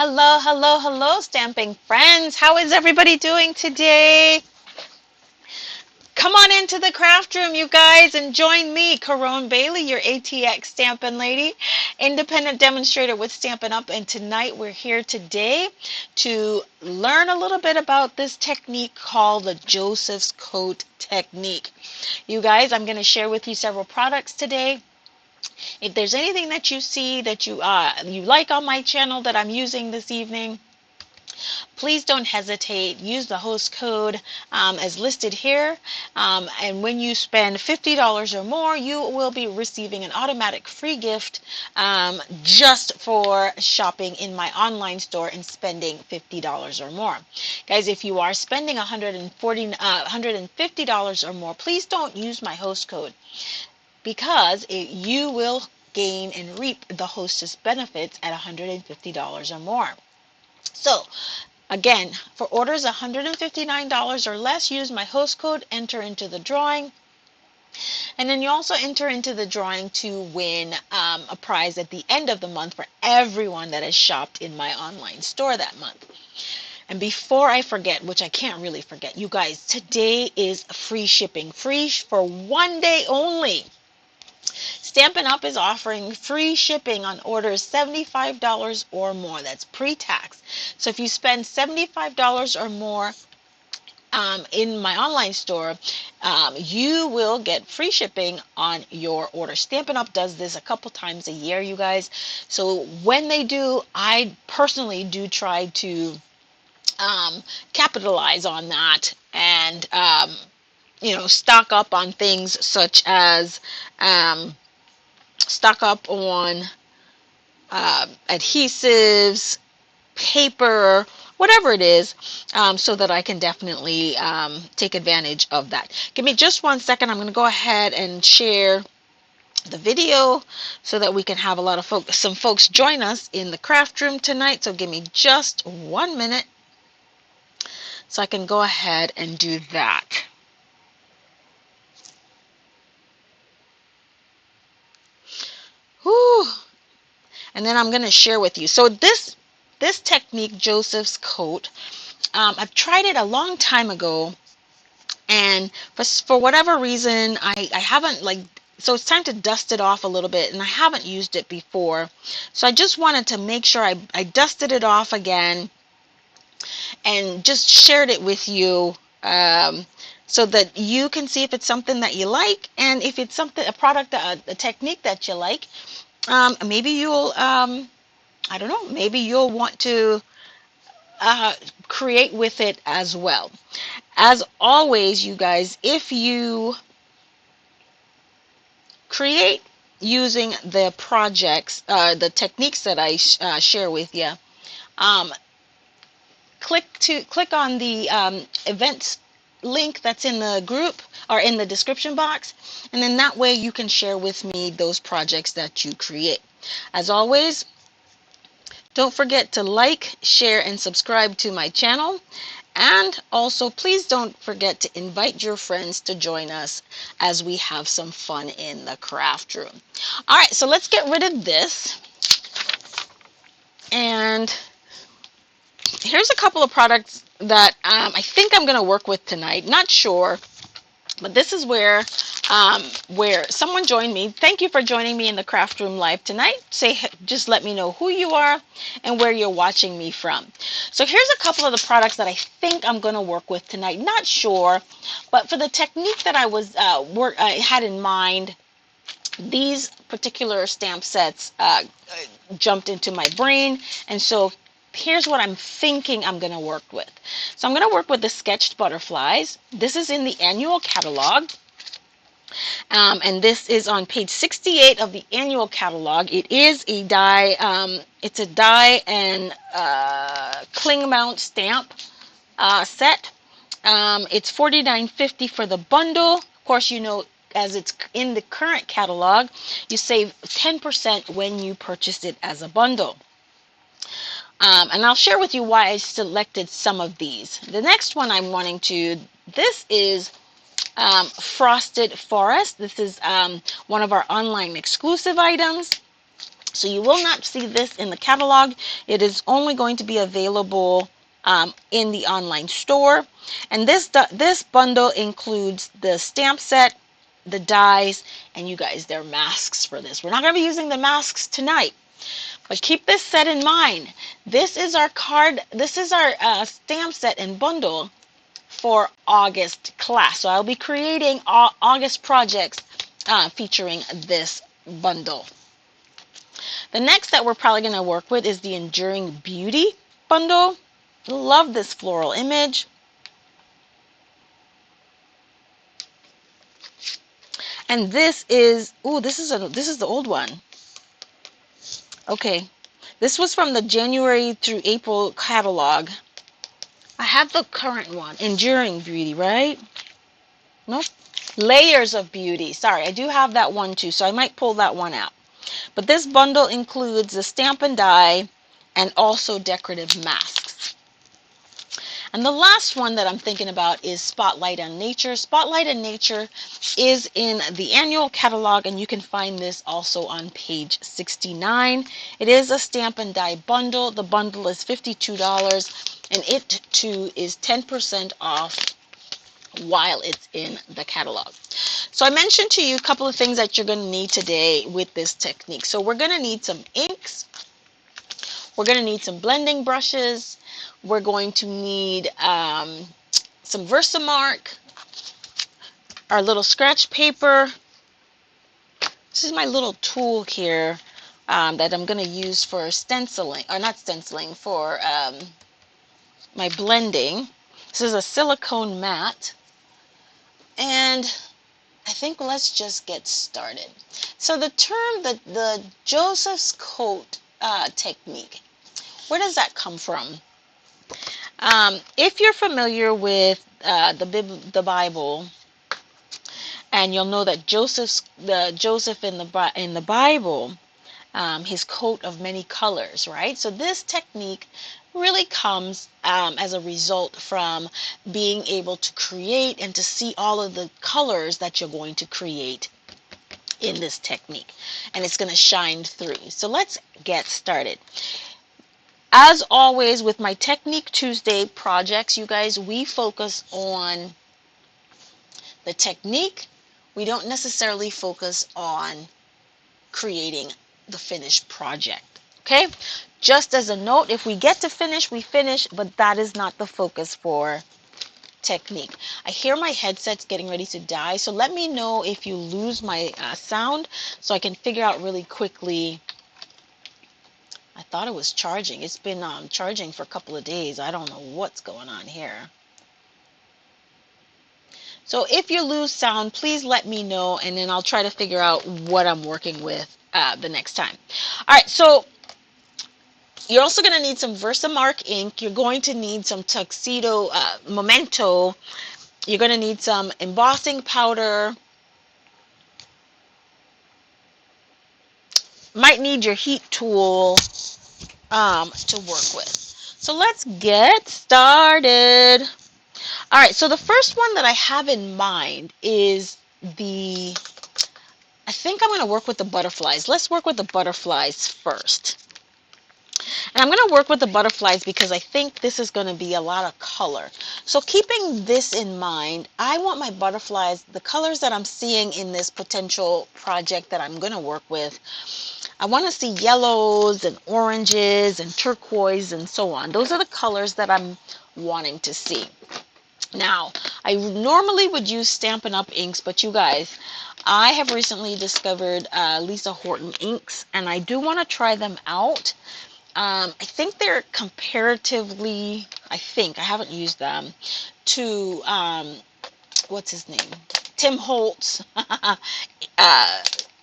Hello, hello, hello, stamping friends. How is everybody doing today? Come on into the craft room, you guys, and join me, Caron Bailey, your ATX stamping lady, independent demonstrator with Stampin' Up. And tonight we're here today to learn a little bit about this technique called the Joseph's Coat technique. You guys, I'm going to share with you several products today. If there's anything that you see that you like on my channel that I'm using this evening, please don't hesitate. Use the host code as listed here. And when you spend $50 or more, you will be receiving an automatic free gift just for shopping in my online store and spending $50 or more. Guys, if you are spending $150 or more, please don't use my host code because you will gain and reap the hostess benefits at $150 or more. So, again, for orders $159 or less, use my host code, enter into the drawing, and then you also enter into the drawing to win a prize at the end of the month for everyone that has shopped in my online store that month. And before I forget, which I can't really forget, you guys, today is free shipping, free for one day only. Stampin' Up! Is offering free shipping on orders $75 or more. That's pre-tax. So if you spend $75 or more in my online store, you will get free shipping on your order. Stampin' Up! Does this a couple times a year, you guys. So when they do, I personally do try to capitalize on that and stock up on things such as stock up on adhesives, paper, whatever it is, so that I can definitely take advantage of that. Give me just 1 second. I'm going to go ahead and share the video so that we can have a lot of some folks join us in the craft room tonight. So give me just 1 minute so I can go ahead and do that. Whew. And then I'm going to share with you. So this technique, Joseph's Coat, I've tried it a long time ago, and for whatever reason, I haven't so it's time to dust it off a little bit, and I haven't used it before. So I just wanted to make sure I dusted it off again and just shared it with you so that you can see if it's something that you like, and if it's a product, a technique that you like. Maybe you'll, I don't know, maybe you'll want to create with it as well. As always, you guys, if you create using the projects, the techniques that I share with you, click on the events link that's in the group or in the description box, and then that way you can share with me those projects that you create. As always, don't forget to like, share, and subscribe to my channel, and also please don't forget to invite your friends to join us as we have some fun in the craft room. All right, so let's get rid of this, and here's a couple of products that I think I'm going to work with tonight. Not sure, but this is where someone joined me. Thank you for joining me in the craft room live tonight. Just let me know who you are and where you're watching me from. So here's a couple of the products that I think I'm going to work with tonight. Not sure, but for the technique that I had in mind, these particular stamp sets jumped into my brain, and so here's what I'm thinking I'm going to work with. So I'm going to work with the sketched butterflies. This is in the annual catalog. And this is on page 68 of the annual catalog. It is a die, it's a die and cling mount stamp set. It's $49.50 for the bundle. Of course, you know, as it's in the current catalog, you save 10% when you purchase it as a bundle. And I'll share with you why I selected some of these. The next one I'm wanting to, this is Frosted Forest. This is one of our online exclusive items. So you will not see this in the catalog. It is only going to be available in the online store. And this bundle includes the stamp set, the dies, and you guys, there are masks for this. We're not going to be using the masks tonight, but keep this set in mind. This is our stamp set and bundle for August class. So I'll be creating August projects featuring this bundle. The next that we're probably going to work with is the Enduring Beauty bundle. Love this floral image. And this is this is the old one. Okay. This was from the January through April catalog. I have the current one, Enduring Beauty, right? Nope. Layers of Beauty. Sorry, I do have that one too, so I might pull that one out. But this bundle includes the stamp and die and also decorative masks. And the last one that I'm thinking about is Spotlight on Nature. Spotlight on Nature is in the annual catalog, and you can find this also on page 69. It is a stamp and die bundle. The bundle is $52, and it too is 10% off while it's in the catalog. So I mentioned to you a couple of things that you're going to need today with this technique. So we're going to need some inks. We're going to need some blending brushes. We're going to need some Versamark, our little scratch paper. This is my little tool here that I'm going to use for stenciling, or not stenciling, for my blending. This is a silicone mat. And I think let's just get started. So the term, the Joseph's coat technique, where does that come from? If you're familiar with the Bible, and you'll know that Joseph in the Bible, his coat of many colors, right? So this technique really comes as a result from being able to create and to see all of the colors that you're going to create in this technique, and it's going to shine through. So let's get started. As always with my Technique Tuesday projects, you guys, we focus on the technique. We don't necessarily focus on creating the finished project. Okay? Just as a note, if we get to finish, we finish, but that is not the focus for technique. I hear my headset's getting ready to die, so let me know if you lose my sound so I can figure out really quickly. I thought it was charging. It's been charging for a couple of days. I don't know what's going on here. So if you lose sound, please let me know, and then I'll try to figure out what I'm working with the next time. All right, so you're also going to need some Versamark ink. You're going to need some Tuxedo Memento. You're going to need some embossing powder. Might need your heat tool to work with. So let's get started. All right, so the first one that I have in mind is I think I'm going to work with the butterflies. Let's work with the butterflies first. And I'm going to work with the butterflies because I think this is going to be a lot of color. So keeping this in mind, I want my butterflies, the colors that I'm seeing in this potential project that I'm going to work with, I want to see yellows and oranges and turquoise and so on. Those are the colors that I'm wanting to see. Now, I normally would use Stampin' Up inks, but you guys, I have recently discovered Lisa Horton inks, and I do want to try them out. I think they're comparatively, I haven't used them, to, what's his name? Tim Holtz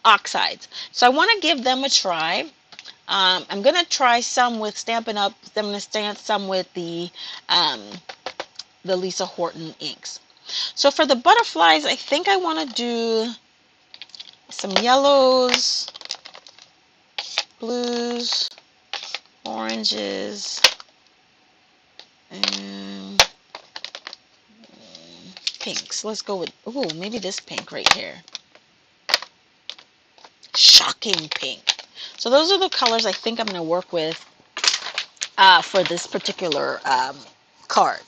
oxides. So I want to give them a try. I'm going to try some with Stampin' Up. I'm going to stamp some with the Lisa Horton inks. So for the butterflies, I think I want to do some yellows, blues, oranges, and pinks. Let's go with, ooh, maybe this pink right here. Shocking pink. So those are the colors I think I'm going to work with for this particular card.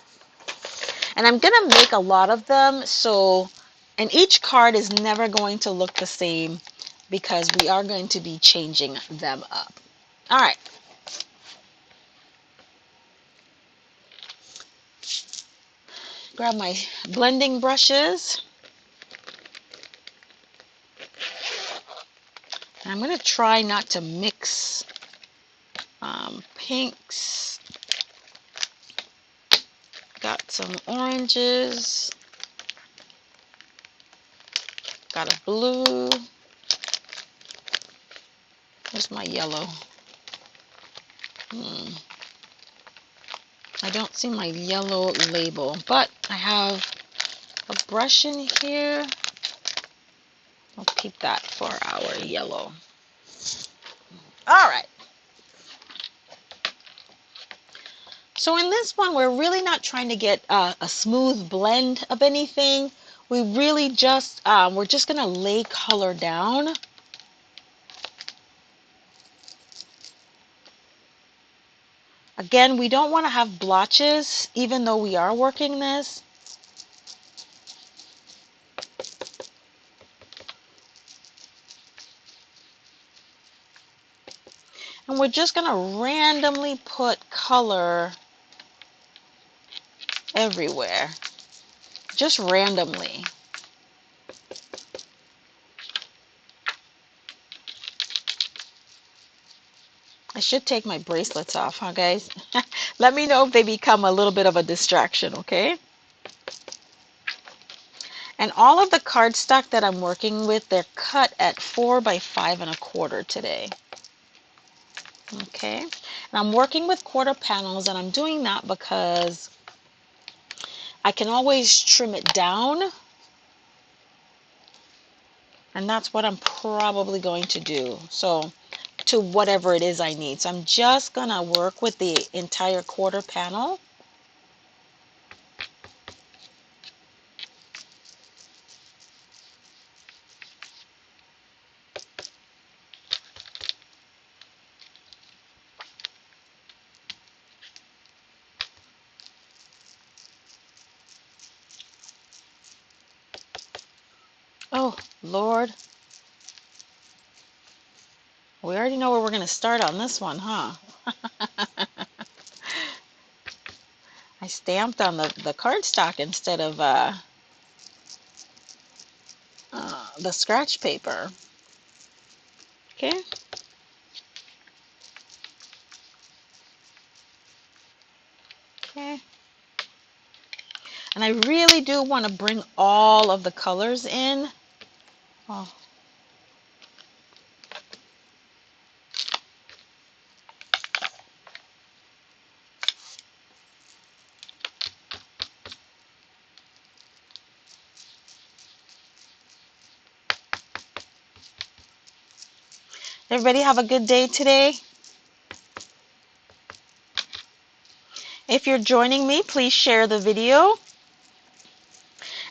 And I'm going to make a lot of them, so, and each card is never going to look the same because we are going to be changing them up. All right. Grab my blending brushes. And I'm going to try not to mix pinks. Got some oranges. Got a blue. There's my yellow. I don't see my yellow label, but I have a brush in here. I'll keep that for our yellow. All right. So in this one, we're really not trying to get a smooth blend of anything. We really just, we're just going to lay color down. Again, we don't want to have blotches, even though we are working this. And we're just going to randomly put color everywhere. Just randomly. I should take my bracelets off, huh, guys? Let me know if they become a little bit of a distraction, okay? And all of the cardstock that I'm working with, they're cut at 4 by 5 1/4 today. Okay, and I'm working with quarter panels, and I'm doing that because I can always trim it down, and that's what I'm probably going to do. So to whatever it is I need. So I'm just gonna work with the entire quarter panel. Oh, Lord. We already know where we're going to start on this one, huh? I stamped on the cardstock instead of the scratch paper. Okay. Okay. And I really do want to bring all of the colors in. Oh. Everybody have a good day today. If you're joining me, please share the video.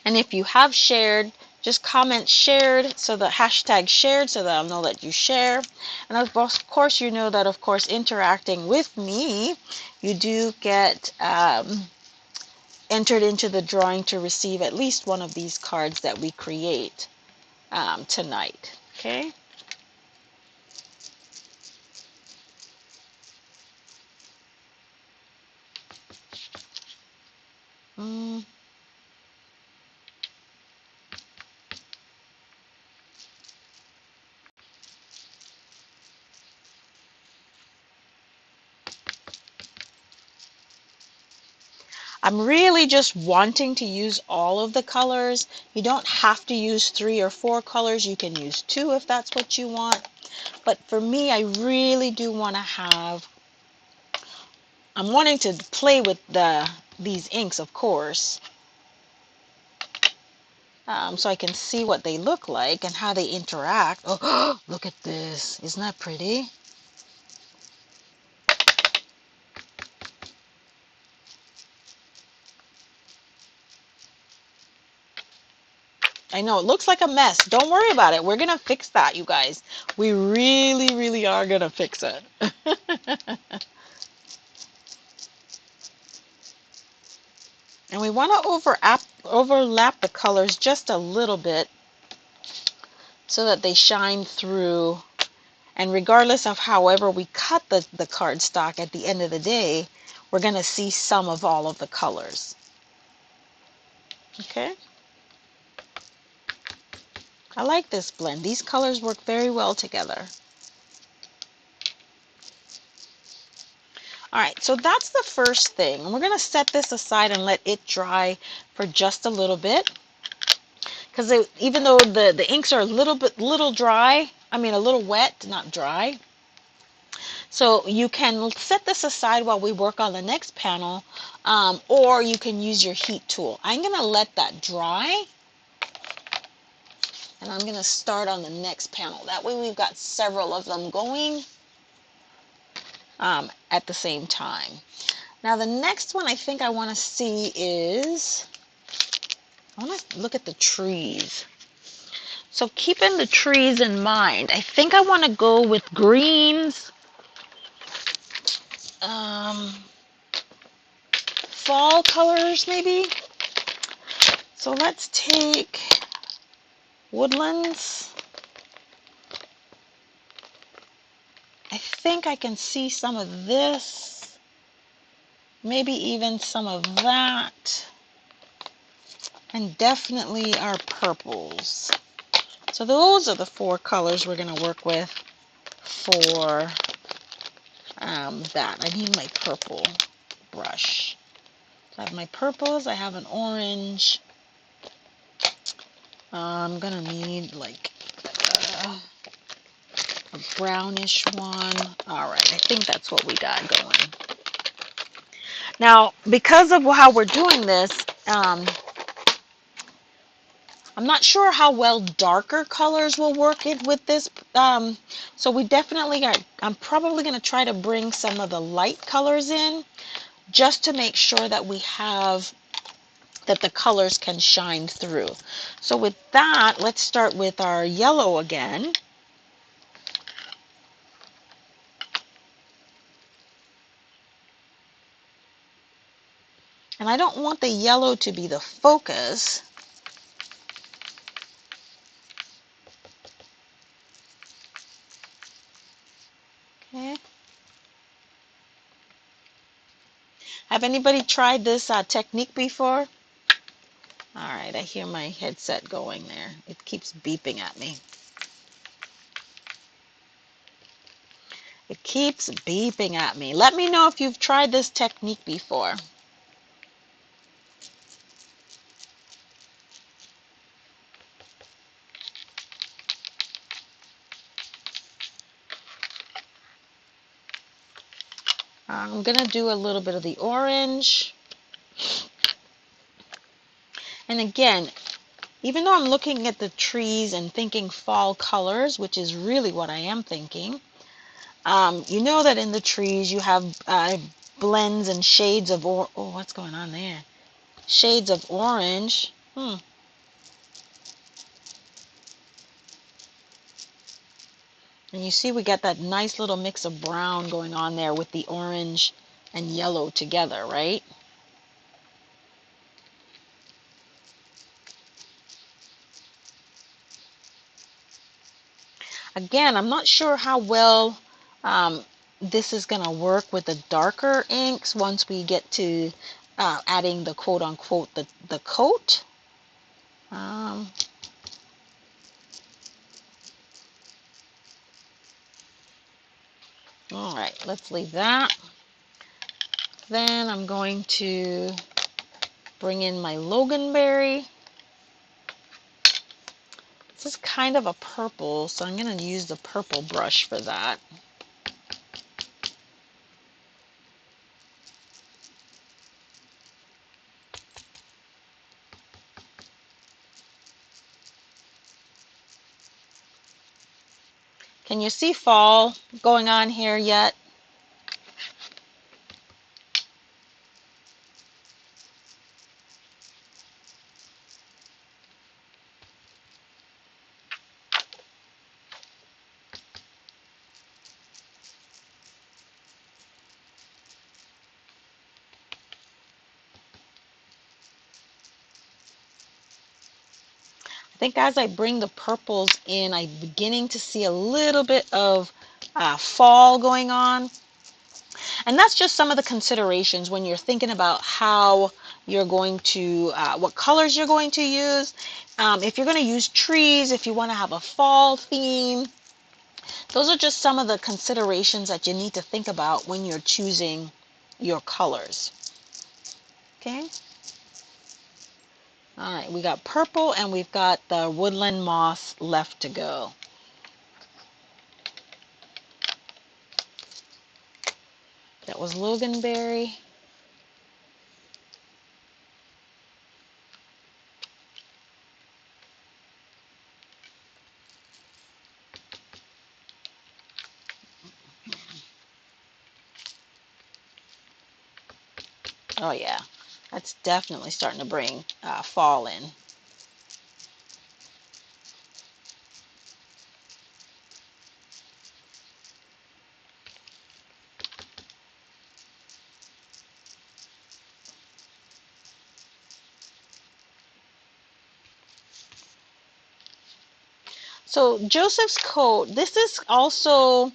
And if you have shared, just comment shared, so the hashtag shared, so that I'll know that you share. And of course, you know that, of course, interacting with me, you do get entered into the drawing to receive at least one of these cards that we create tonight. Okay. Mm. I'm really just wanting to use all of the colors. You don't have to use 3 or 4 colors. You can use 2 if that's what you want. But for me, I really do want to have, I'm wanting to play with these inks, of course, so I can see what they look like and how they interact. Oh, look at this. Isn't that pretty? I know it looks like a mess. Don't worry about it. We're going to fix that, you guys. We really, really are going to fix it. And we want to overlap the colors just a little bit so that they shine through. And regardless of however we cut the cardstock at the end of the day, we're going to see some of all of the colors. Okay? I like this blend. These colors work very well together. All right, so that's the first thing. And we're going to set this aside and let it dry for just a little bit. Because even though the inks are a little dry, a little wet, not dry. So you can set this aside while we work on the next panel, or you can use your heat tool. I'm going to let that dry, and I'm going to start on the next panel. That way we've got several of them going at the same time. Now the next one I think I want to see is, I want to look at the trees. So keeping the trees in mind, I think I want to go with greens, fall colors maybe. So let's take woodlands. I think I can see some of this, maybe even some of that, and definitely our purples. So those are the four colors we're going to work with for that. I need my purple brush. So I have my purples, I have an orange. I'm going to need like a brownish one. All right, I think that's what we got going. Now, because of how we're doing this, I'm not sure how well darker colors will work with this. So we definitely are, I'm probably going to try to bring some of the light colors in just to make sure that that the colors can shine through. So with that, let's start with our yellow again. And I don't want the yellow to be the focus. Okay. Have anybody tried this technique before? All right, I hear my headset going there. It keeps beeping at me. It keeps beeping at me. Let me know if you've tried this technique before. I'm going to do a little bit of the orange. And again, even though I'm looking at the trees and thinking fall colors, which is really what I am thinking, you know that in the trees you have blends and shades of, oh, what's going on there? Shades of orange. And you see we got that nice little mix of brown going on there with the orange and yellow together, right? Again, I'm not sure how well this is going to work with the darker inks once we get to adding the quote-unquote the coat. All right, let's leave that. Then I'm going to bring in my Loganberry. This is kind of a purple, so I'm going to use the purple brush for that. Can you see fall going on here yet? think as I bring the purples in, I'm beginning to see a little bit of fall going on. And that's just some of the considerations when you're thinking about how you're going to, what colors you're going to use. If you're going to use trees, if you want to have a fall theme, those are just some of the considerations that you need to think about when you're choosing your colors. Okay. All right, we got purple and we've got the woodland moss left to go. That was Loganberry. Oh yeah, that's definitely starting to bring fall in. So Joseph's coat, this is also,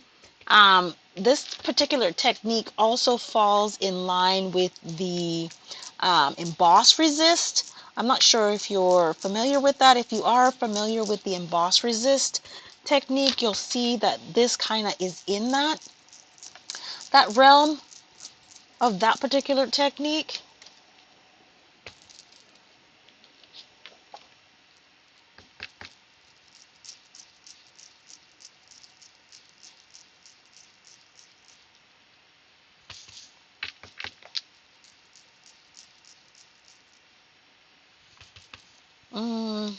this particular technique also falls in line with the emboss resist. I'm not sure if you're familiar with that. If you are familiar with the emboss resist technique, you'll see that this kind of is in that realm of that particular technique. Mm,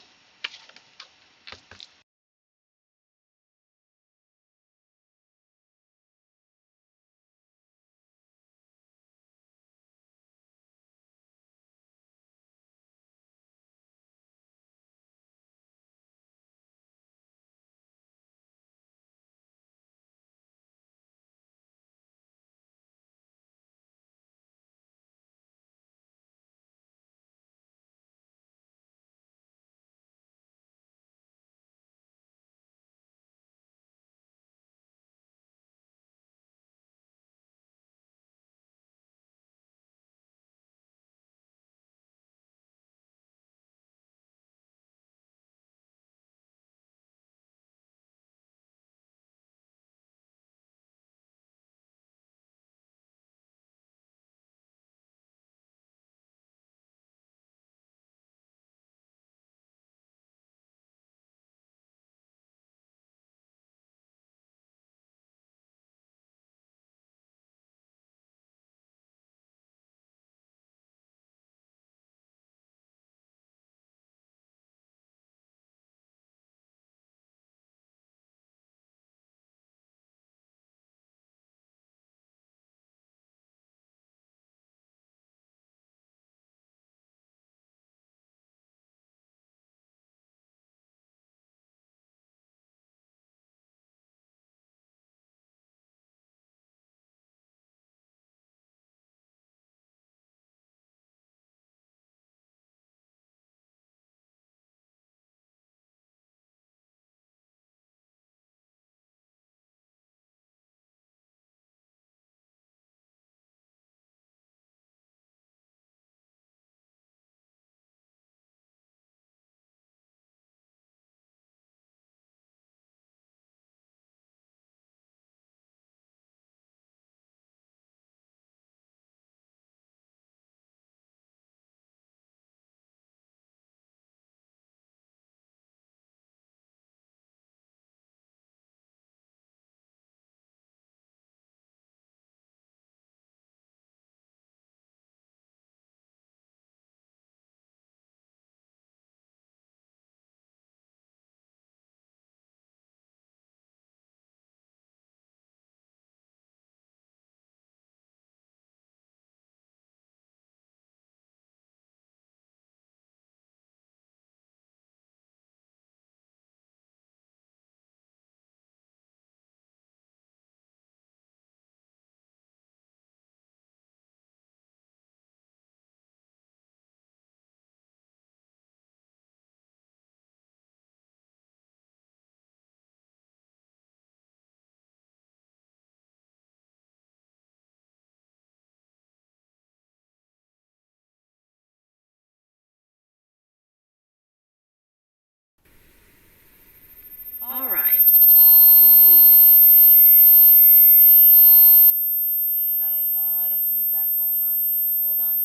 feedback going on here. Hold on.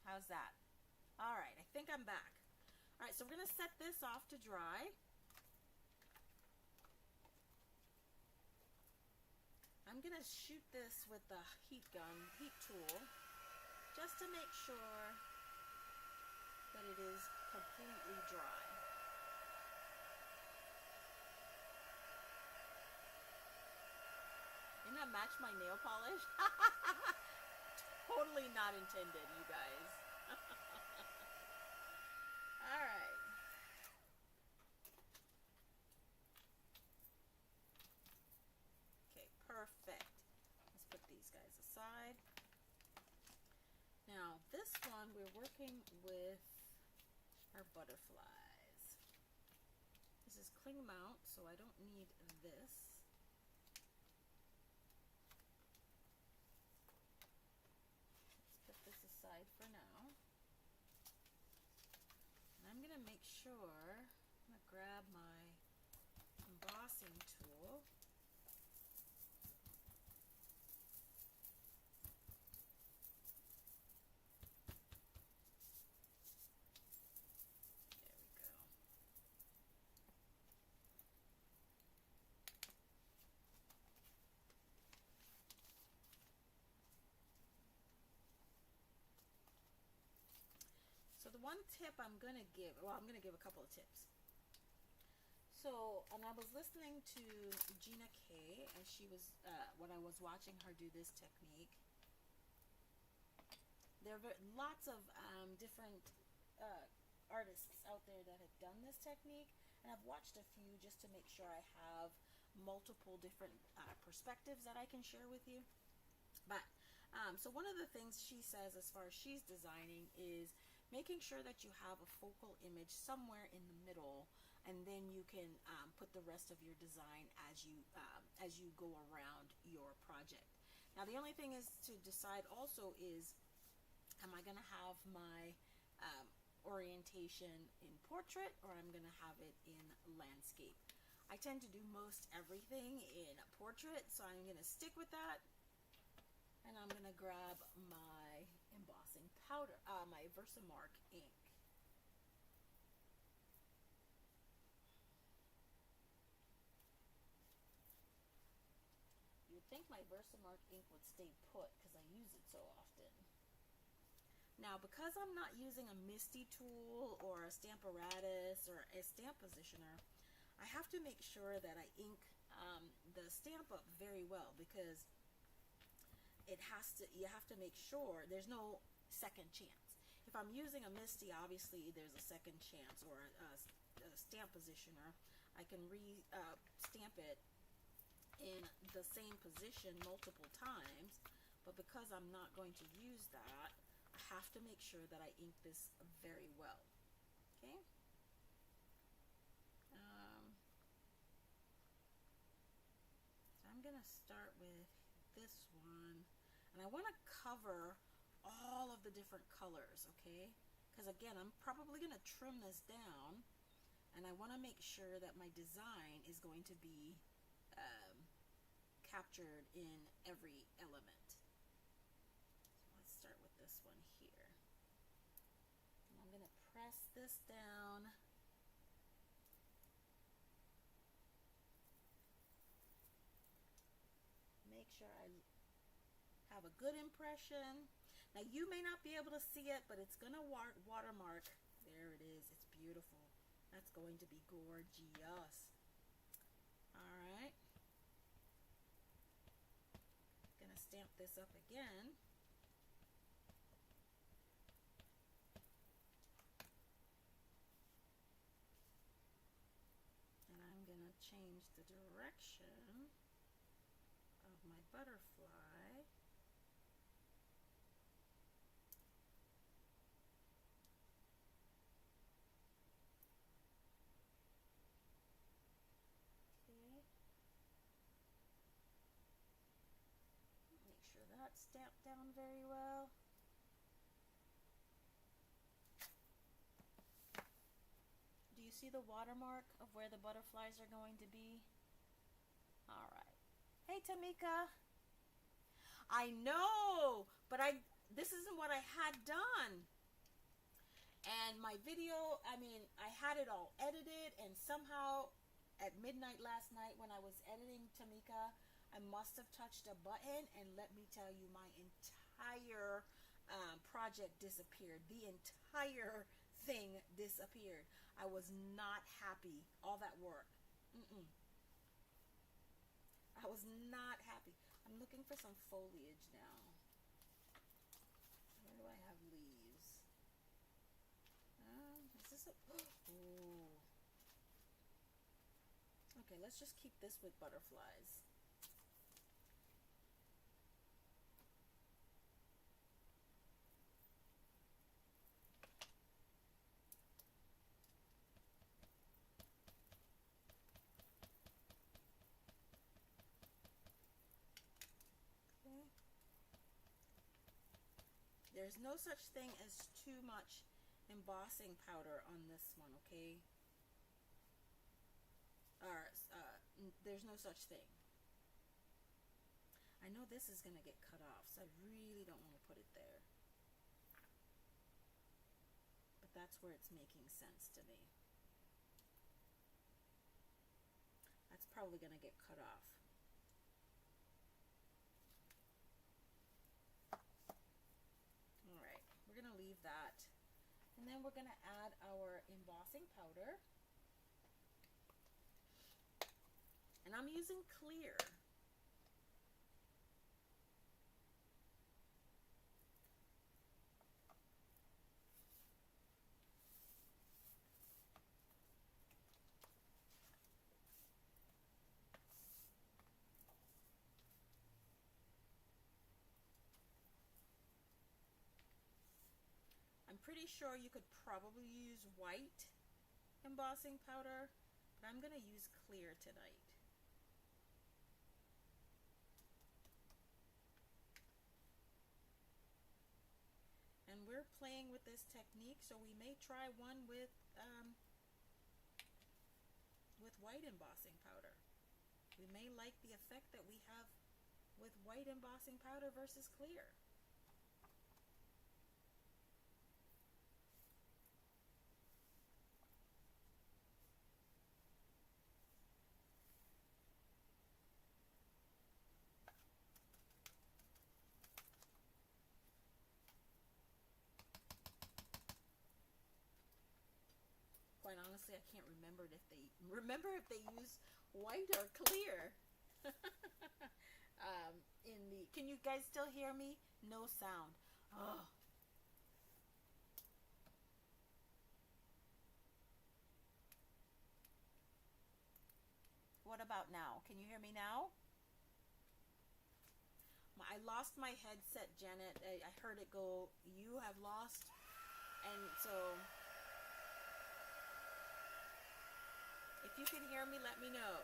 How's that? All right, I think I'm back. All right, so we're going to set this off to dry. I'm going to shoot this with the heat tool, just to make sure that it is completely dry. Didn't that match my nail polish? Totally not intended, you guys. All right. Okay, perfect. Let's put these guys aside. Now, this one, we're working with our butterflies. This is cling mount, so I don't need this. Let's put this aside for now. And I'm going to make sure, I'm going to grab my embossing tool. There we go. So the one tip I'm going to give, well, I'm going to give a couple of tips. So, and I was listening to Gina Kay, and she was, when I was watching her do this technique, there are lots of different artists out there that have done this technique, and I've watched a few just to make sure I have multiple different perspectives that I can share with you. But so one of the things she says as far as she's designing is making sure that you have a focal image somewhere in the middle, and then you can put the rest of your design as you go around your project. Now the only thing is to decide also is, am I going to have my orientation in portrait, or I'm going to have it in landscape? I tend to do most everything in portrait, so I'm going to stick with that. And I'm going to grab my embossing powder, my Versamark ink. You would think my Versamark ink would stay put because I use it so often. Now, because I'm not using a MISTI tool or a Stamparatus or a stamp positioner, I have to make sure that I ink the stamp up very well, because you have to make sure there's no second chance. If I'm using a MISTI, obviously there's a second chance, or a stamp positioner. I can stamp it in the same position multiple times, but because I'm not going to use that, I have to make sure that I ink this very well. Okay? So I'm going to start with this one, and I want to cover all of the different colors, okay? Because again, I'm probably going to trim this down, and I want to make sure that my design is going to be captured in every element. So let's start with this one here. And I'm going to press this down. Make sure I have a good impression. Now you may not be able to see it, but it's going to watermark. There it is. It's beautiful. That's going to be gorgeous. Alright. Going to stamp this up again. And I'm going to change the direction of my butterfly. Okay. Make sure that's stamped down very well. see the watermark of where the butterflies are going to be? All right. Hey, Tamika. I know, but this isn't what I had done. And my video, I mean, I had it all edited, and somehow at midnight last night when I was editing Tamika, I must have touched a button, and let me tell you, my entire project disappeared. The entire thing disappeared. I was not happy. All that work. I was not happy. I'm looking for some foliage now. Where do I have leaves? Is this a... Oh. Okay, let's just keep this with butterflies. Okay. There's no such thing as too much embossing powder on this one, okay? There's no such thing. I know this is going to get cut off, so I really don't want to put it there. But that's where it's making sense to me. That's probably going to get cut off. Alright, we're going to leave that. And then we're going to add our embossing powder. And I'm using clear. I'm pretty sure you could probably use white embossing powder, but I'm going to use clear tonight. And we're playing with this technique, so we may try one with white embossing powder. We may like the effect that we have with white embossing powder versus clear. Quite honestly, I can't remember if they use white or clear. Can you guys still hear me? No sound. Oh. What about now? Can you hear me now? I lost my headset, Janet. I heard it go, "You have lost," and so if you can hear me, let me know.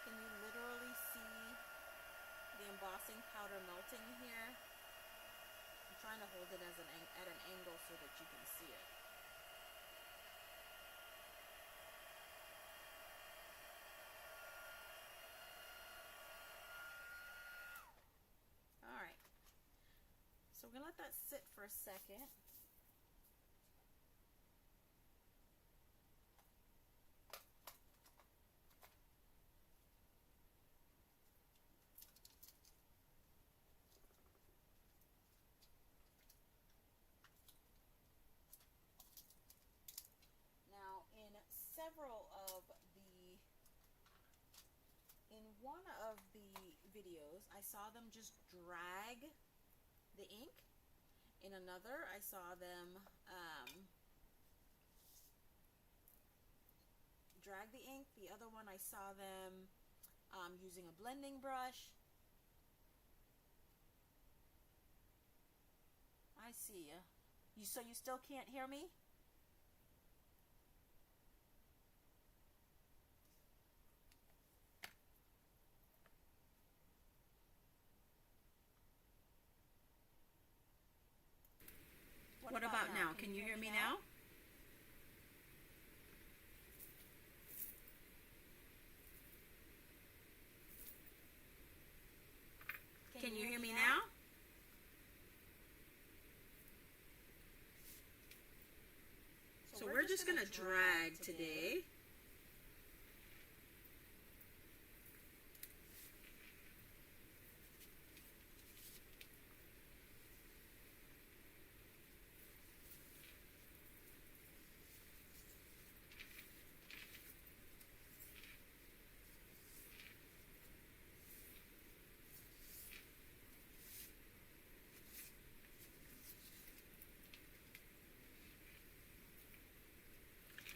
Can you literally see the embossing powder melting here? I'm trying to hold it at an angle so that you can see it. Alright, so we're going to let that sit for a second. Now, in one of the videos, I saw them just drag the ink. In another, I saw them drag the ink. The other one I saw them using a blending brush. I see ya. So you still can't hear me? What about now? Can you hear me now? Can you hear me now? So we're just going to drag today.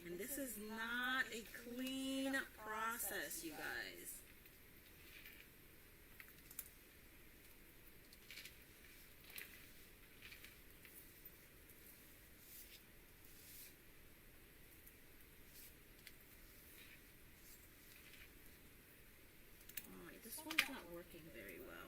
And this is not a clean process, you guys. Alright, this one's not working very well.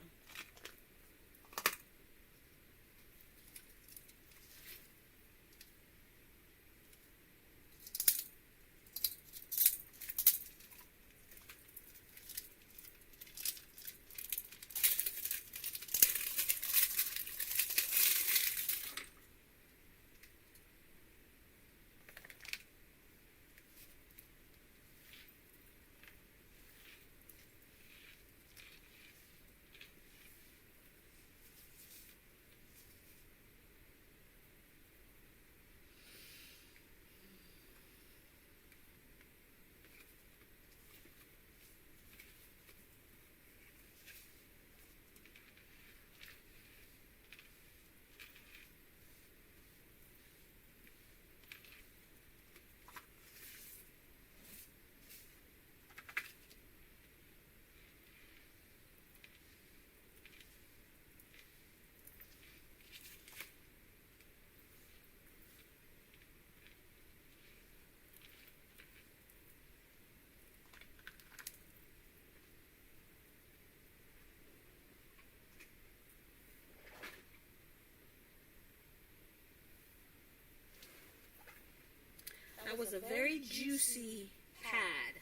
That was a very juicy pad.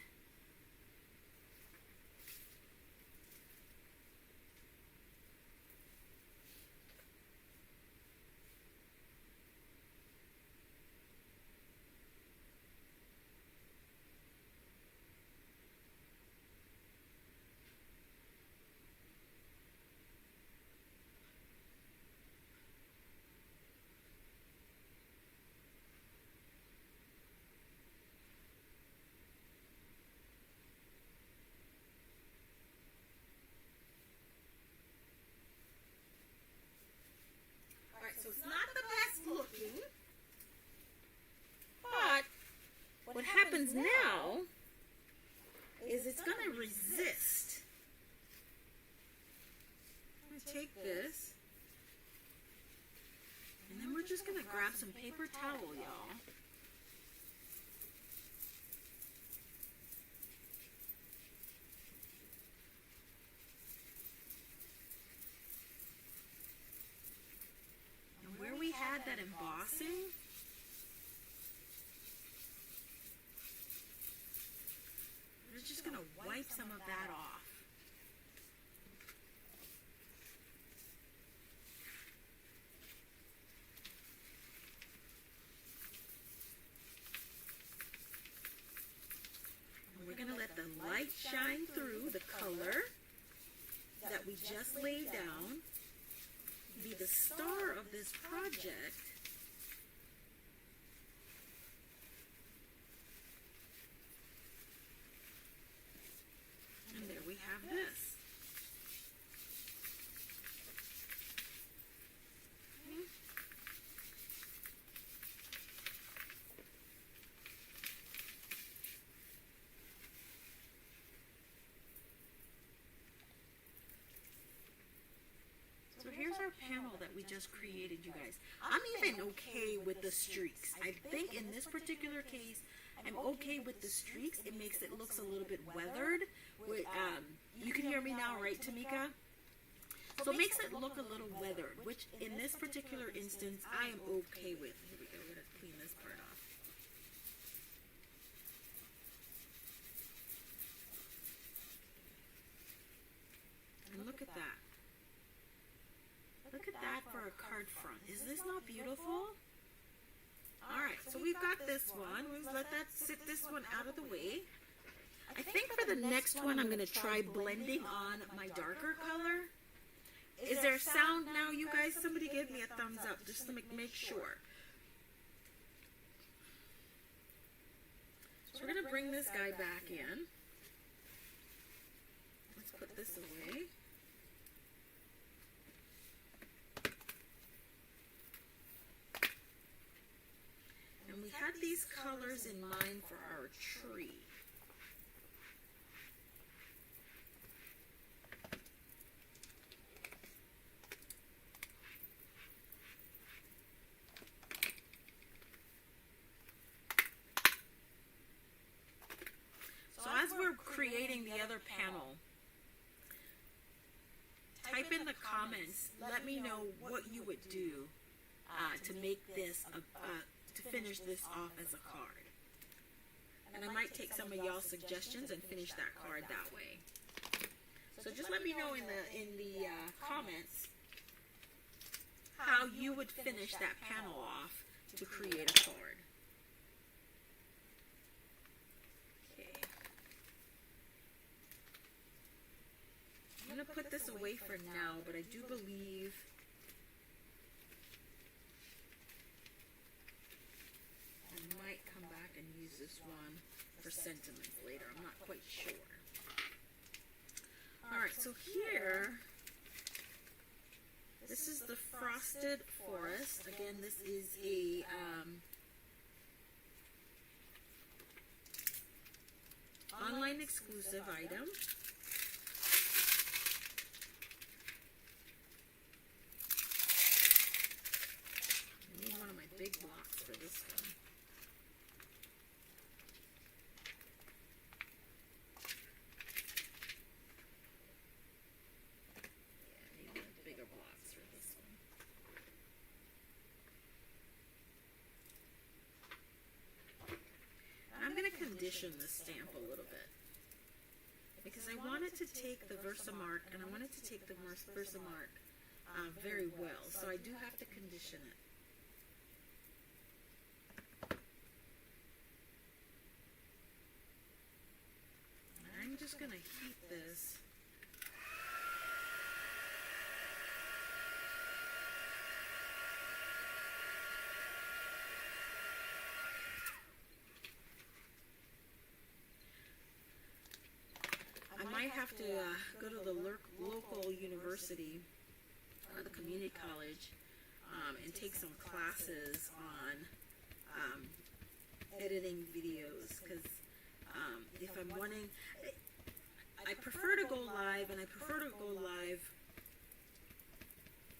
So it's not the best looking, but what happens now is it's going to resist. I'm going to take this, and then we're just going to grab some paper towel, y'all. Where we had that embossing, we're just going to wipe some of that off. And we're going to let the light shine through the color that we just laid down, be the star of this project. And there we have this. Okay. that we just created, you guys. I'm even okay with the streaks. I think in this particular case, I'm okay with the streaks. It makes it looks a little bit weathered. You can hear me now, right, Tamika? So it makes it look a little weathered, which in this particular instance, I am okay with. Here we go. We're going to clean this part off. And look at that. Look at that for a card front. Is this not beautiful? Alright, so we've got this one. We'll let that sit this one out of the way. I think for the next one, I'm going to try blending on my darker color. Is there sound now, you guys? Somebody give me a thumbs up just to make sure. So we're going to bring this guy back in. Let's put this away. And we had these colors in mind for our tree. So as we're creating the other panel, type in the comments, let me know what you would do to make this to finish this off as a card. And I might take some of y'all's suggestions and finish that card that way. So just let me know in the comments how you would finish that panel off to create a card. Okay. I'm going to put this away for now, but I do believe I might come back and use this one for sentiments later. I'm not quite sure. Alright, so here, this is the Frosted Forest. Again, this is a online exclusive item. I need one of my big blocks for this one. Condition the stamp a little bit because I wanted to take the Versamark and I wanted to take the Versamark very well, so I do have to condition it. I'm just going to heat this. I have to go to the local university or the community college and take some classes on editing videos, because if I'm wanting, I prefer to go live, and I prefer to go live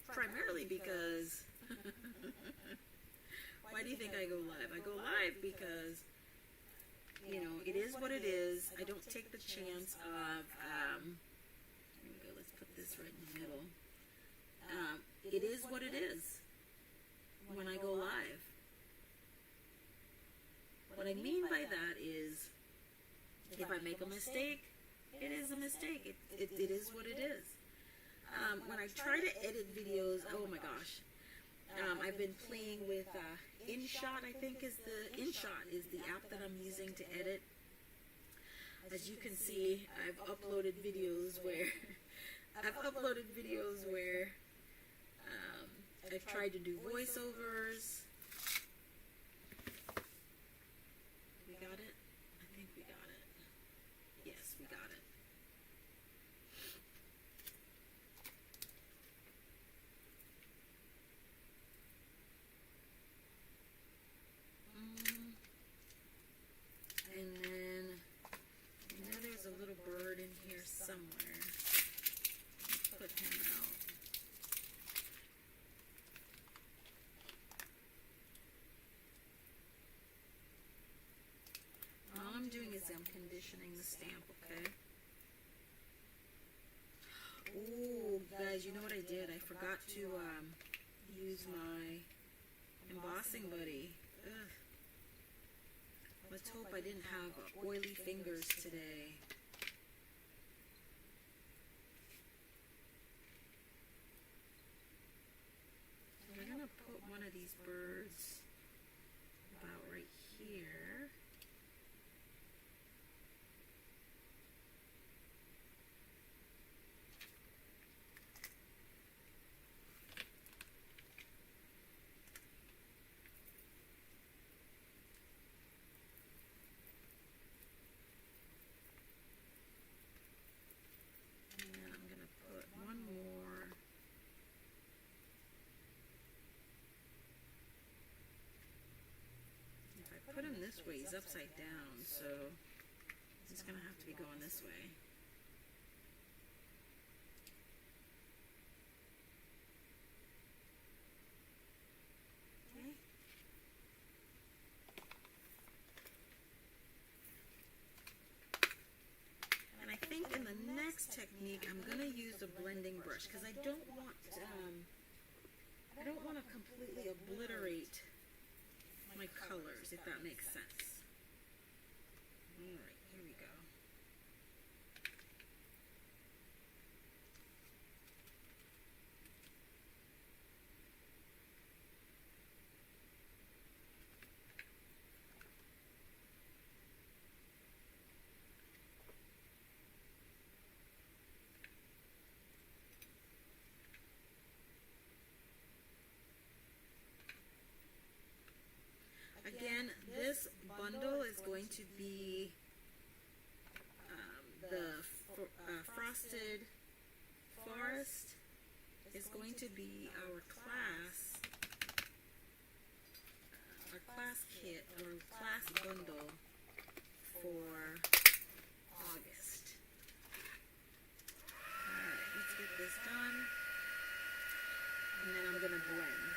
primarily because why do you think I go live? I go live because, you know, it is what it is. I don't take the chance of, here we go, let's put this right in the middle. It is what it is when I go live. What I mean by that is, if I make a mistake, it is a mistake. It is what it is. When I try to edit videos, oh my gosh. I've been playing with InShot, I think InShot is the app that I'm using to edit. As you can see, I've uploaded videos where I've tried to do voiceovers. We got it? I think we got it. Yes, we got it. And then, I know there's a little bird in here somewhere. Let's put him out. obviously I'm conditioning the stamp, okay? Ooh, guys, you know what I did? I forgot to use my embossing buddy. Ugh. Let's hope I didn't have oily fingers today. I'm gonna put one of these birds about right here. Put him this way, he's upside down, so he's gonna have to be going this way. Okay. And I think in the next technique, I'm gonna use a blending brush because I don't want to completely obliterate my colors, if that makes sense. Alright, here we go. Again, this bundle is going to be the Frosted Forest is going to be our class kit or class bundle for August. Alright, let's get this done. And then I'm going to blend.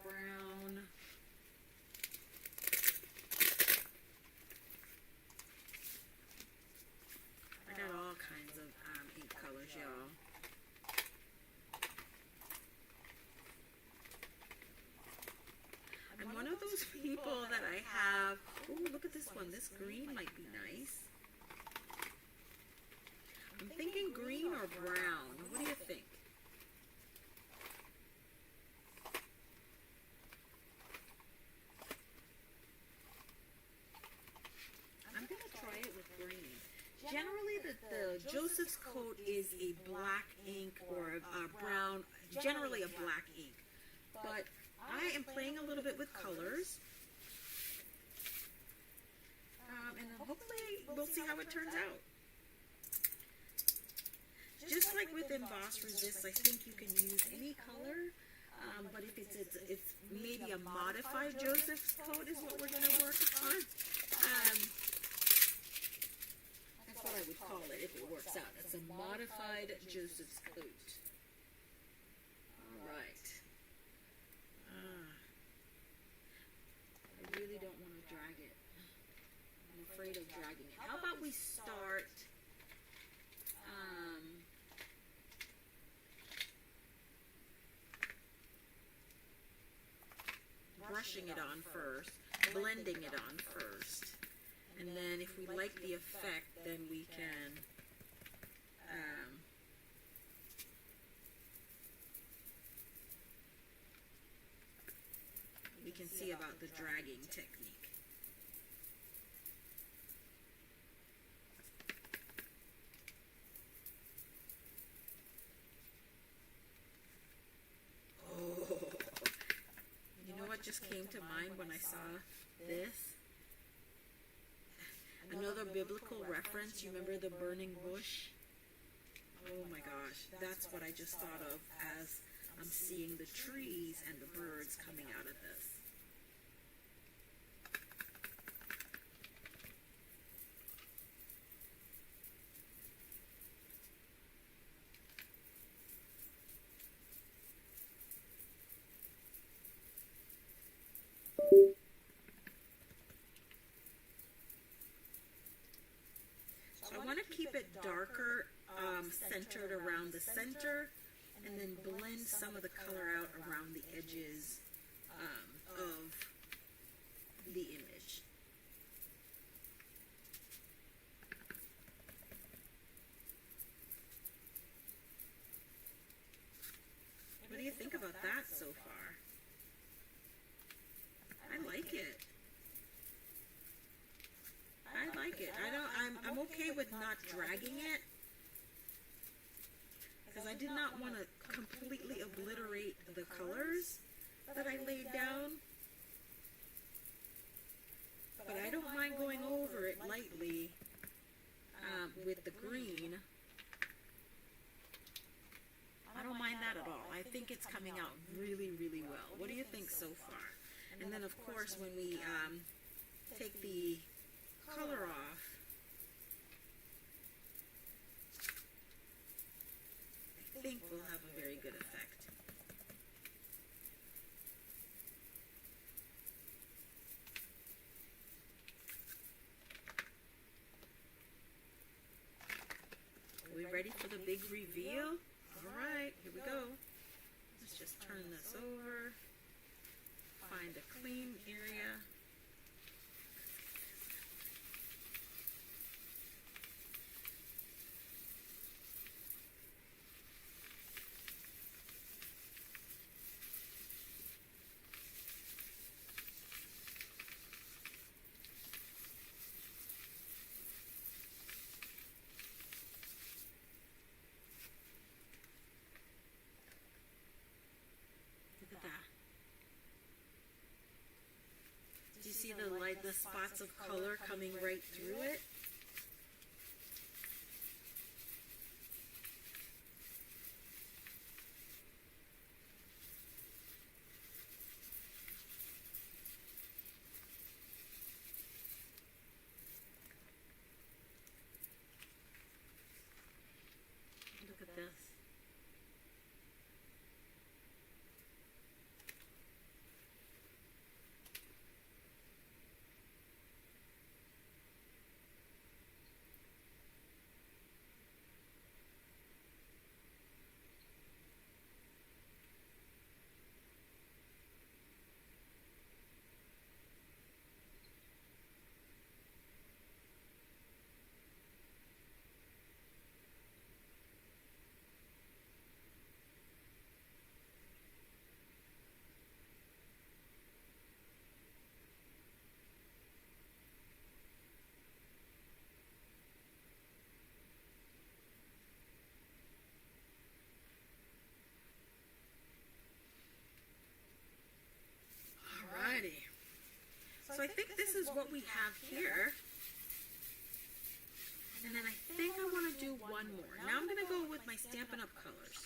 Brown. I got all kinds of ink colors, y'all. I'm one of those people that I have. Oh, look at this one. This green might be nice. I'm thinking green or brown. What do you think? Generally, the Joseph's coat is a black ink or a brown, generally a black ink. But I am playing a little bit with colors. And hopefully we'll see how it turns out. Just like with Emboss Resist, I think you can use any color. But if it's maybe a modified Joseph's coat is what we're going to work on. That's what I would call it if it works out. It's a modified Joseph's coat. Alright. I really don't want to drag it. I'm afraid of dragging it. How about we start brushing it on first, blending it on first, And then if we like the effect, then we can see about the dragging technique. Oh, you know what just came to mind when I saw this? Another biblical reference. You remember the burning bush? Oh my gosh, that's what I just thought of as I'm seeing the trees and the birds coming out of this. So I want to keep it darker, centered around the center, and then blend some of the color out around the edges of the image. What do you think about that so far? I like it. I like it. I'm okay with not dragging it, because I did not want to completely obliterate the colors that I laid down. But I don't mind going over it lightly with the green. I don't mind that at all. I think it's coming out really, really well. What do you think so far? And then, of course, when we take the color off, I think we'll have a very good effect. Are we ready for the big reveal? Alright, here we go. Let's just turn this over. Find a clean area. Do you see the spots of color coming right through it? Look at this. So I think this is what we have here. And then I think I want to do one more. Now I'm going to go with my Stampin' Up colors.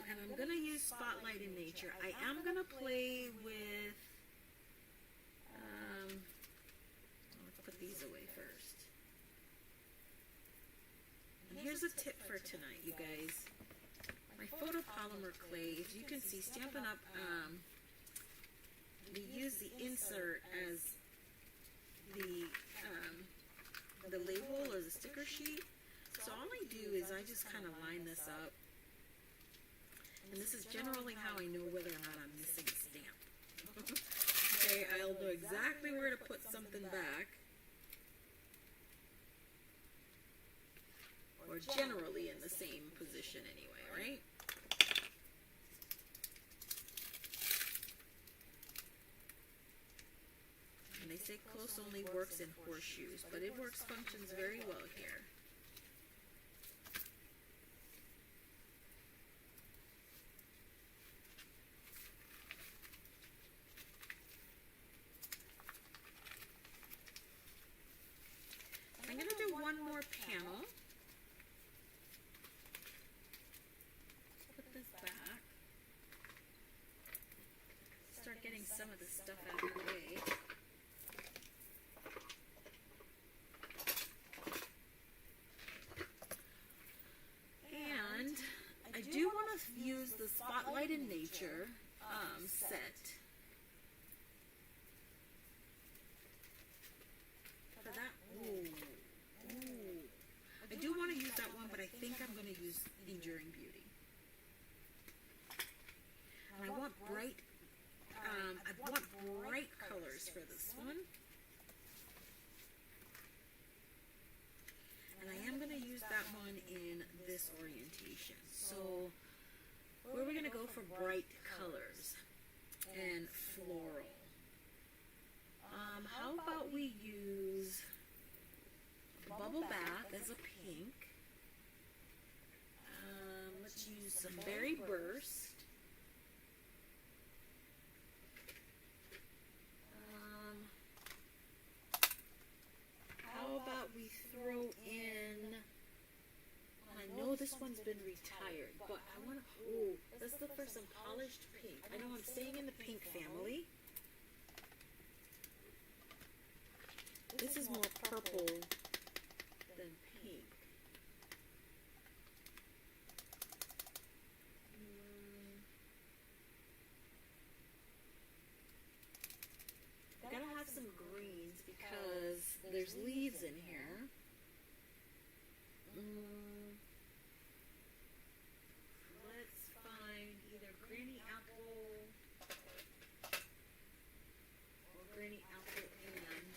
And I'm going to use Spotlight in Nature. I am going to play with... let's put these away first. And here's a tip for tonight, you guys. My photopolymer clay, as you can see, Stampin' Up... we use the insert as the label or the sticker sheet. So all I do is I just kind of line this up. And this is generally how I know whether or not I'm missing a stamp. So way I'll know exactly where to put something back. Or generally in the same position anyway, right? And they say close only works in horseshoes, but it functions very well here. I'm going to do one more panel. Put this back. Start getting some of the stuff out of the way. And I do want to use the Spotlight in Nature set for that. Ooh. I do want to use that one, but I think I'm going to use Enduring Beauty. And I want bright colors for this one. And I am going to use that one in this orientation. So where are we going to go for bright colors and floral? How about we use Bubble Bath as a pink. Let's use some Berry Burst. How about we throw in, I know this one's been retired, but I want to, let's look for some polished pink. I know I'm staying in the pink family. This is more purple than pink. I gotta have some greens because there's leaves in here. Let's find either Granny Apple or Granny Apple and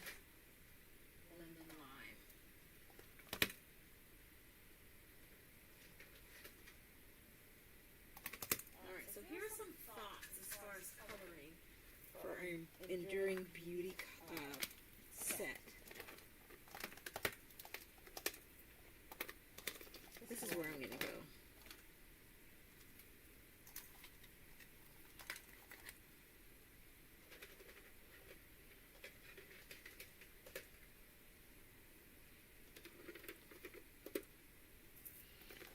Lemon Lime. Alright, so here are some thoughts as far as coloring for an Enduring Beauty set. This is where I'm going to go.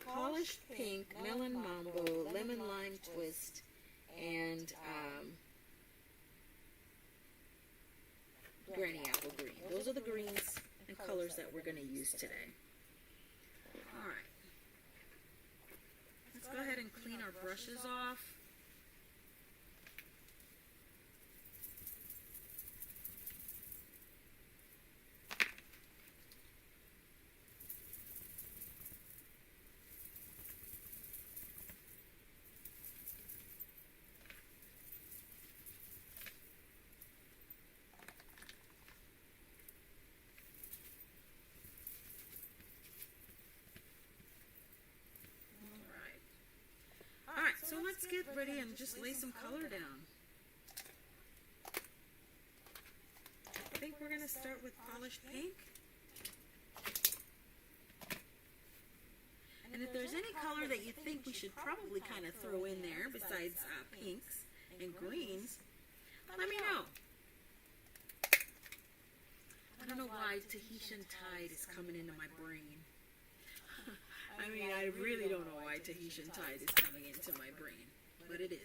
Polished pink, melon mambo, lemon lime twist, and Granny apple green. Those are the greens and colors that we're going to use today. Alright. Let's go ahead and clean our brushes off. So let's get ready and just lay some color down. I think we're going to start with polished pink. And if there's any color that you think we should probably kind of throw in there besides pinks and greens, let me know. I don't know why Tahitian Tide is coming into my brain. I mean, I really don't know why Tahitian Tide is coming into my brain, but it is.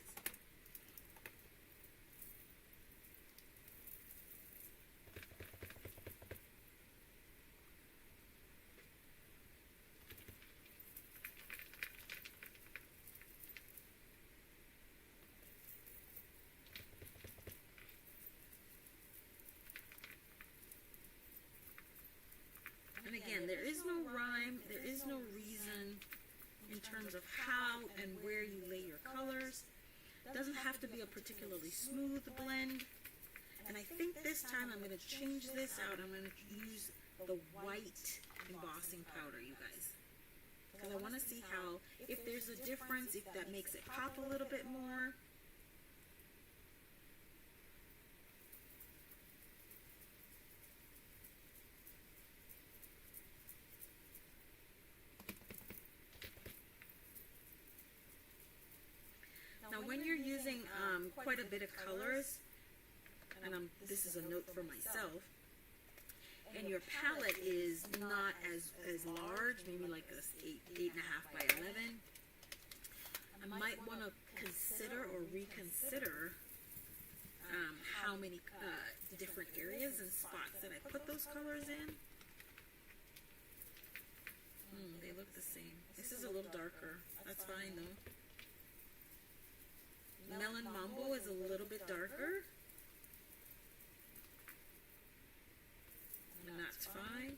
And again, there is no rhyme, there is no reason in terms of how and where you lay your colors. It doesn't have to be a particularly smooth blend. And I think this time I'm going to change this out. I'm going to use the white embossing powder, you guys. Because I want to see how, if there's a difference, if that makes it pop a little bit more. Now when you're using quite a bit of colors, and this is a note for myself, and your palette is not as large, maybe like a 8.5 by 11, I might want to consider or reconsider how many different areas and spots that I put those colors in. They look the same. This is a little darker. That's fine though. Melon Mambo is a little bit darker. And that's fine.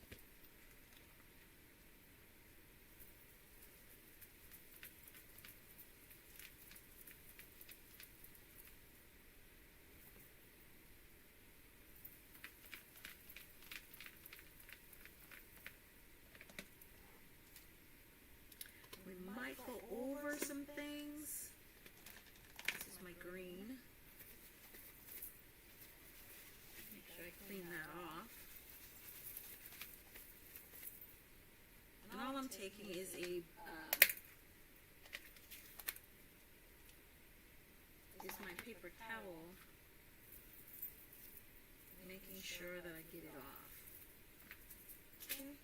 We might go over some things. This is my green. Make sure I clean that off. And all I'm taking is my paper towel, making sure that I get it off. Okay.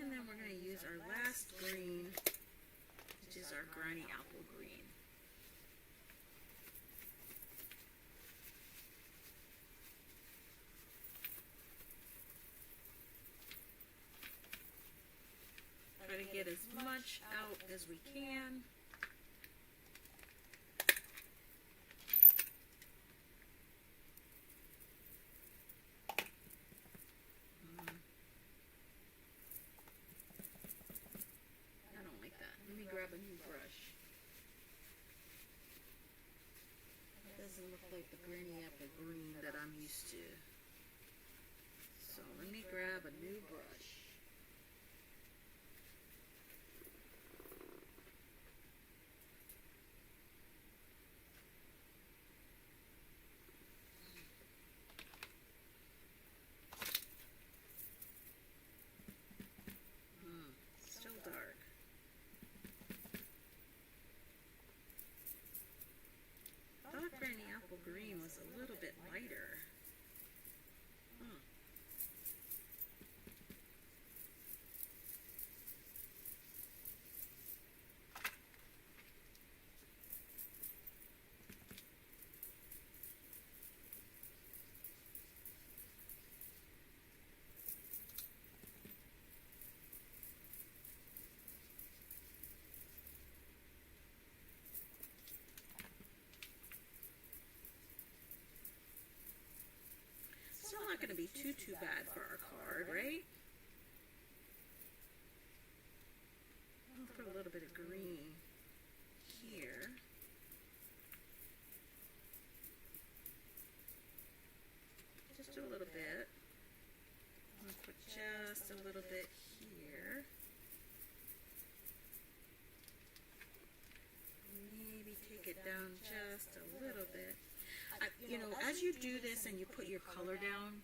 And then we're going to use our last green, which is our Granny Apple green. Try to get as much out as we can. Let me grab a new brush. It doesn't look like the Granny Apple green that I'm used to. So let me grab a new brush. Still dark. I thought Granny Apple green was a little bit lighter. Still not going to be too bad for our card, right? I'll put a little bit of green here. Just a little bit. I'm going to put just a little bit here. Maybe take it down just a little bit. You know, as you do this and you put your color down,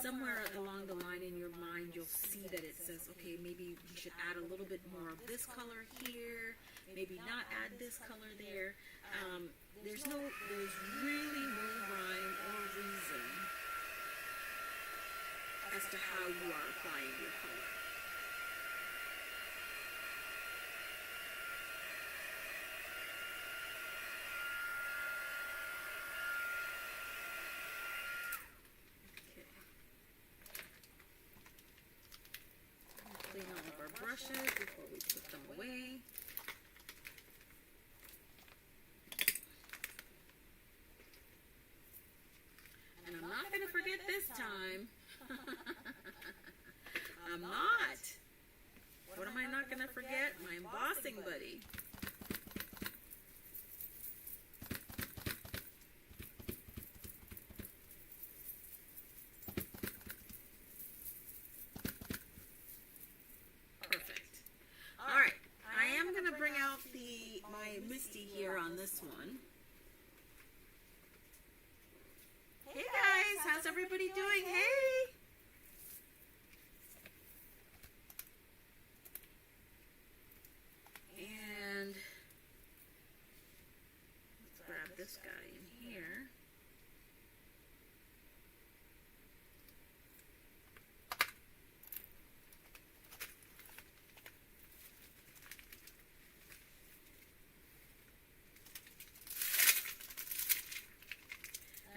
somewhere along the line in your mind, you'll see that it says, okay, maybe we should add a little bit more of this color here, maybe not add this color there. There's really no rhyme or reason as to how you are applying your color. Clean all of our brushes before we put them away. And I'm not going to forget this time. I'm not. What am I not going to forget? My embossing buddy. Misty here on this one. Hey guys, how's everybody doing? Hey! And let's grab this guy in here.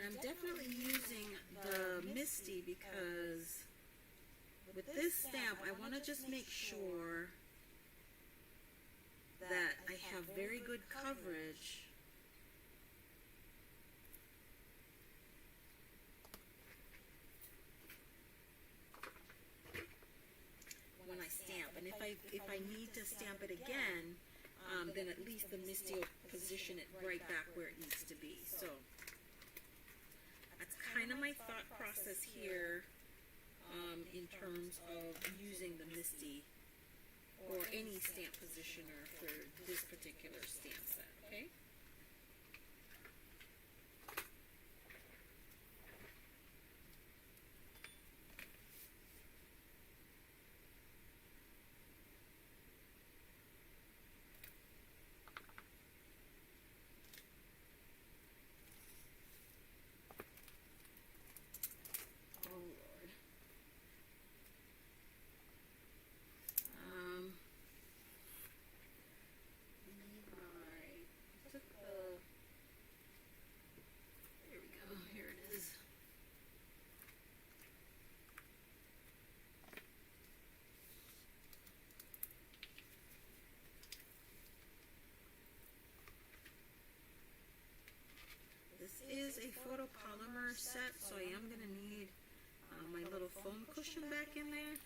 I'm definitely using the Misty because with this stamp I want to just make sure that I have very good coverage when I stamp, and if I need to stamp it again, then at least the Misty will position it right back where it needs to be. So that's kind of my thought process here in terms of using the Misty or any stamp positioner for this particular stamp set, okay? Is a photopolymer set, so I am going to need my little foam cushion back in there.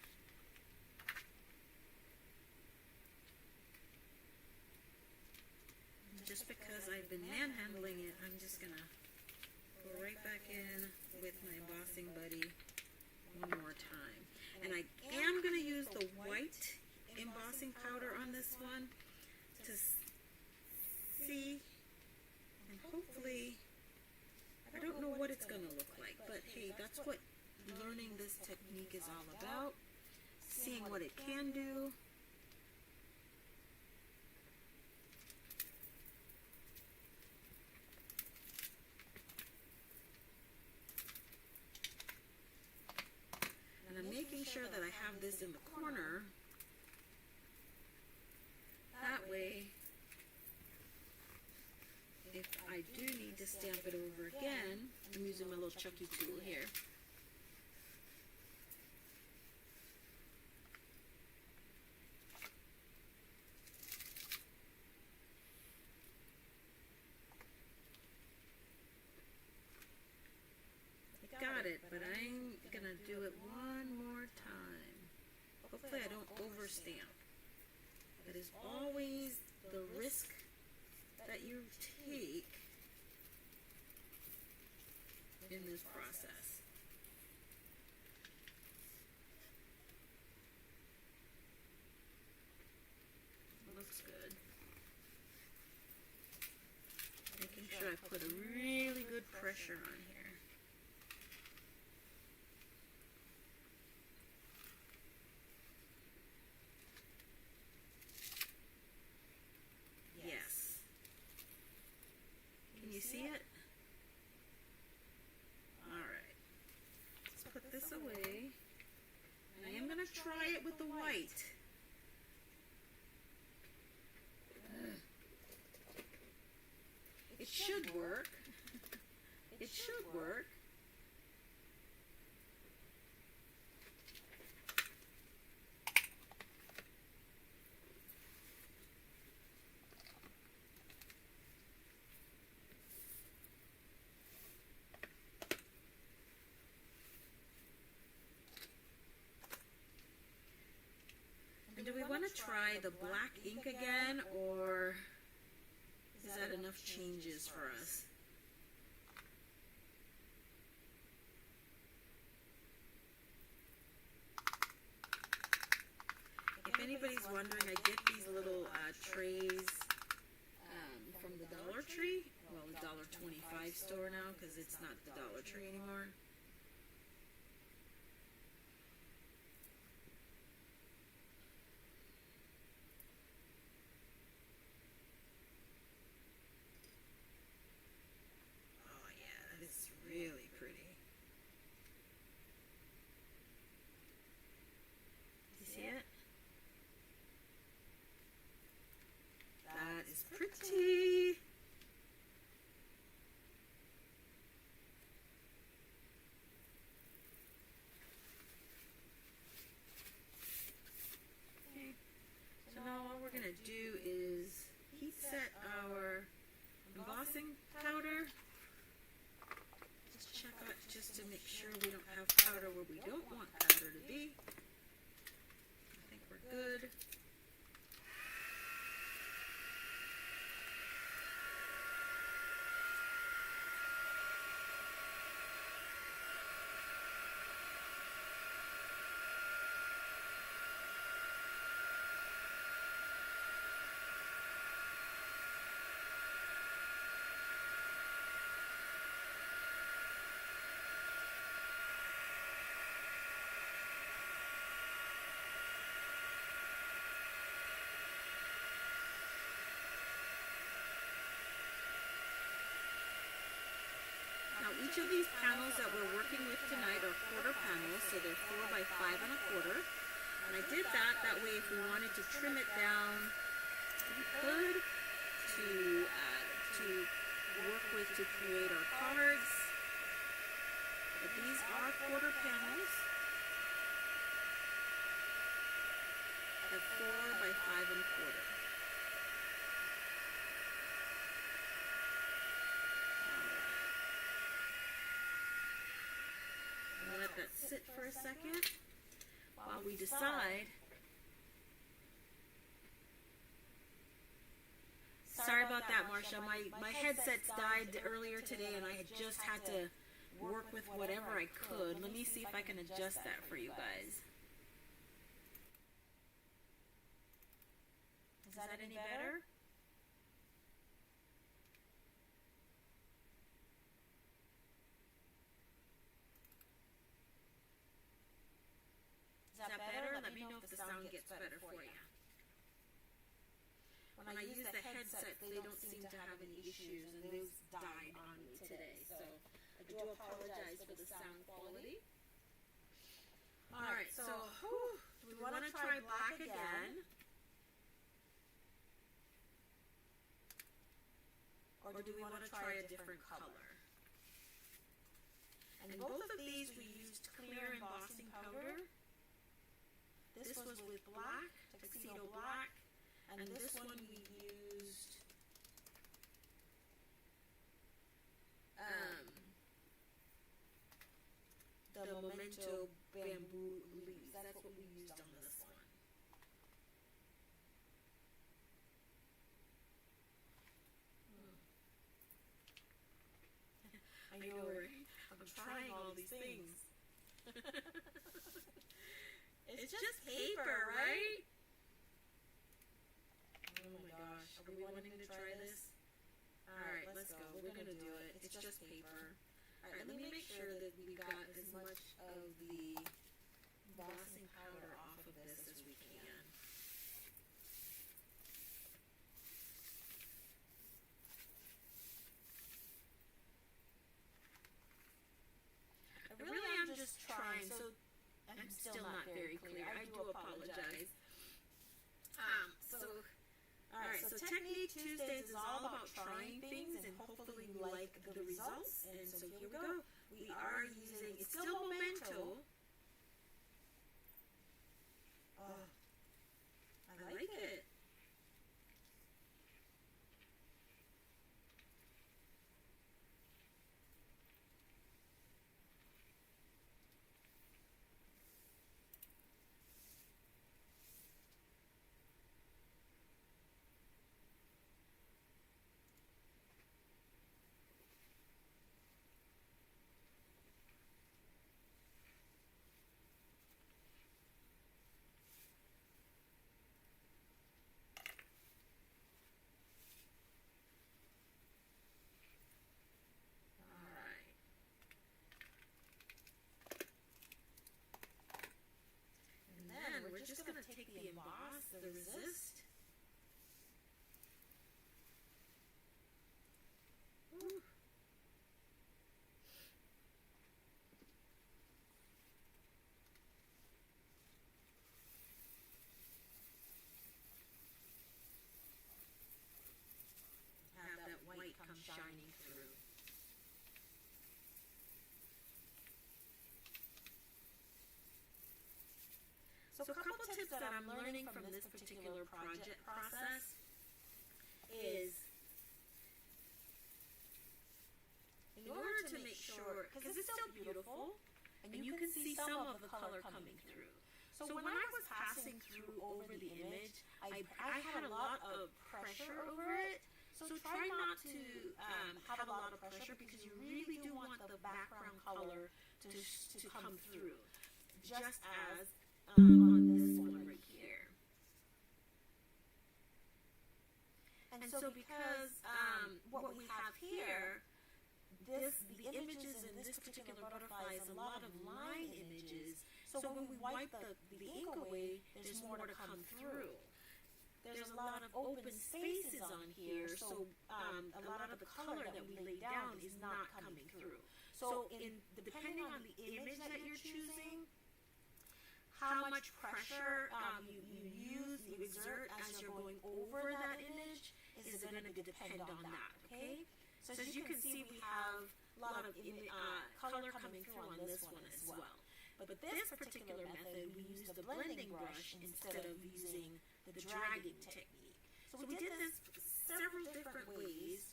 Just because I've been manhandling it, I'm just going to go right back in with my embossing buddy one more time. And I am going to use the white embossing powder on this one to see, and hopefully, I don't know what it's going to look like, but hey, that's what learning this technique is all about, seeing what it can do. And I'm making sure that I have this in the corner. That way, if I do need to stamp it over again, I'm using my little Chucky tool here. I got it, but I'm gonna do it one more time. Hopefully I don't overstamp. That is always the risk that you take in this process. Looks good. Making sure I put a really good pressure on here. see it? Alright. Let's put this away. And I am going to try it with the white. It should work. It should work. And do we want to try the black ink again, or is that enough changes for us? If anybody's wondering, I get these little trays from the Dollar Tree, well, the $1.25 store now, because it's not the Dollar Tree anymore. Really pretty. You see it? That is pretty. Okay. So now all we're going to do is heat set our embossing powder. Check out just to make sure we don't have powder where we don't want powder to be. I think we're good. Each of these panels that we're working with tonight are quarter panels, so they're 4 by 5 1/4. And I did that way if we wanted to trim it down, we could, to work with to create our cards. But these are quarter panels at 4 by 5 1/4. Let that sit for a second while we decide. Sorry about that, Marsha. My headsets died earlier today and I had just had to work with whatever I could. Let me see if I can adjust that for you guys. Is that any better? Is that better? Let me know if the sound gets better for you. When I use the headset, they don't seem to have any issues, and those died on me today, so I do apologize for the sound quality. Alright, so do we want to try black again? Or do we want to try a different color? And in both of these we used clear embossing powder. This was with black, tuxedo black, and this one we used the Memento bamboo leaves. That's what we used on this one. I know, right? I'm trying all these things. It's just paper, right? Oh my gosh, are we wanting to try this? Alright, let's go. We're going to do it. It's just paper. Alright, let me make sure that we got as much of the embossing powder off of this as we can. Technique Tuesdays is all about trying things and hopefully you like the results. And so here we go. We are using, it's still Memento. Oh, I like it. We're just going to take the emboss, the resist. Ooh. Have that white come shining through. So a couple tips that I'm learning from this particular project process is, in order to make sure, because it's still beautiful, and you can see some of the color coming through. So when I was passing through over the image, I had a lot of pressure over it. So try not to have a lot of pressure because you really do want the background color to come through. Just as on this one right here. And so because what we have here, the images in this particular butterfly is a lot of line images, so when we wipe the ink away, there's more to come through. There's a lot of open spaces on here, so a lot of the color that we lay down is not coming through. So depending on the image that you're choosing, how much pressure you exert as you're going over that image is going to depend on that, okay? So as you can see, we have a lot of color coming through on this one as well. But this particular method, we use the blending brush instead of using the dragging technique. So we did this several different ways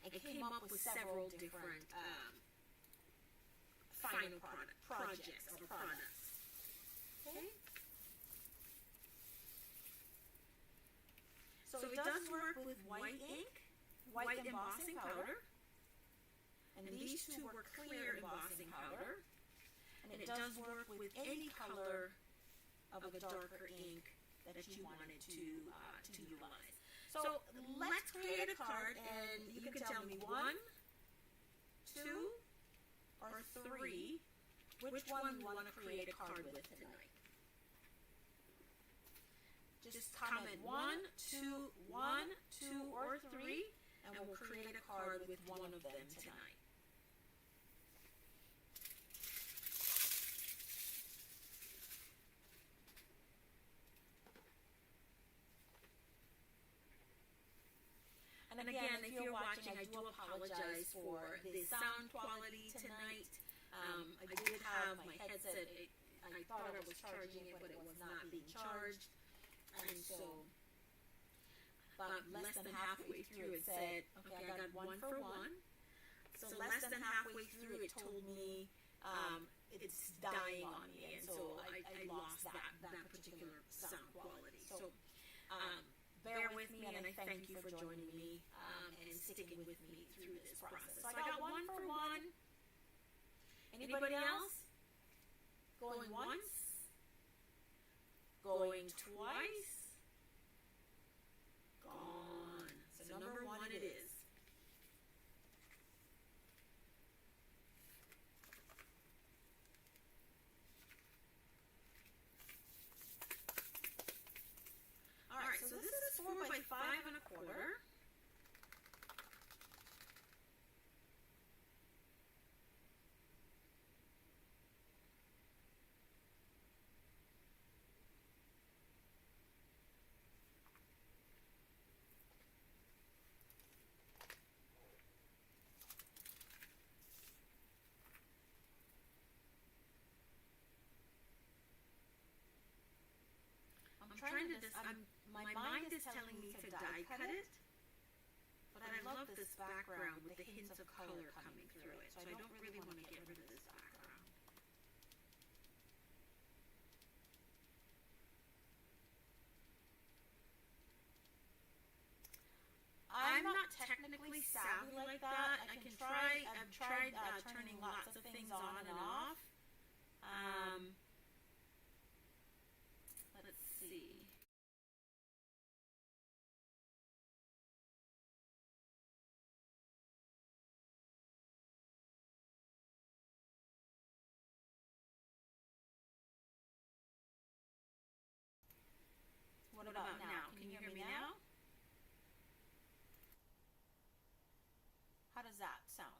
and came up with several different final projects or products. Okay. So it does work with white ink, white embossing powder, and these two were clear embossing powder, and it does work with any color of a darker ink that you wanted to utilize. So let's create a card, and you can tell me 1, 2, or 3 which one you want to create a card with tonight. Just comment 1, 2, or 3, and we'll create a card with one of them tonight. And again, if you're watching, I do apologize for the sound quality tonight. I did have my headset, I thought I was charging it, but it was not being charged. And so, about less than halfway through, it said, okay, I got 1 for 1. So less than halfway through, it told me it's dying on me. And so I lost that particular sound quality. So bear with me, and I thank you for joining me and sticking with me through this process. So I got 1 for 1. Anybody else? Going once? Going twice? Gone. So number 1 it is. Alright, so this is 4 by 5 1/4. trying to my mind is telling me to die cut it, but I love this background with the hints of color coming through it, so I don't really want to get rid of this background. I'm not technically savvy like that. I've tried turning lots of things on and off. Let's see. What about now? Can you hear me now? How does that sound?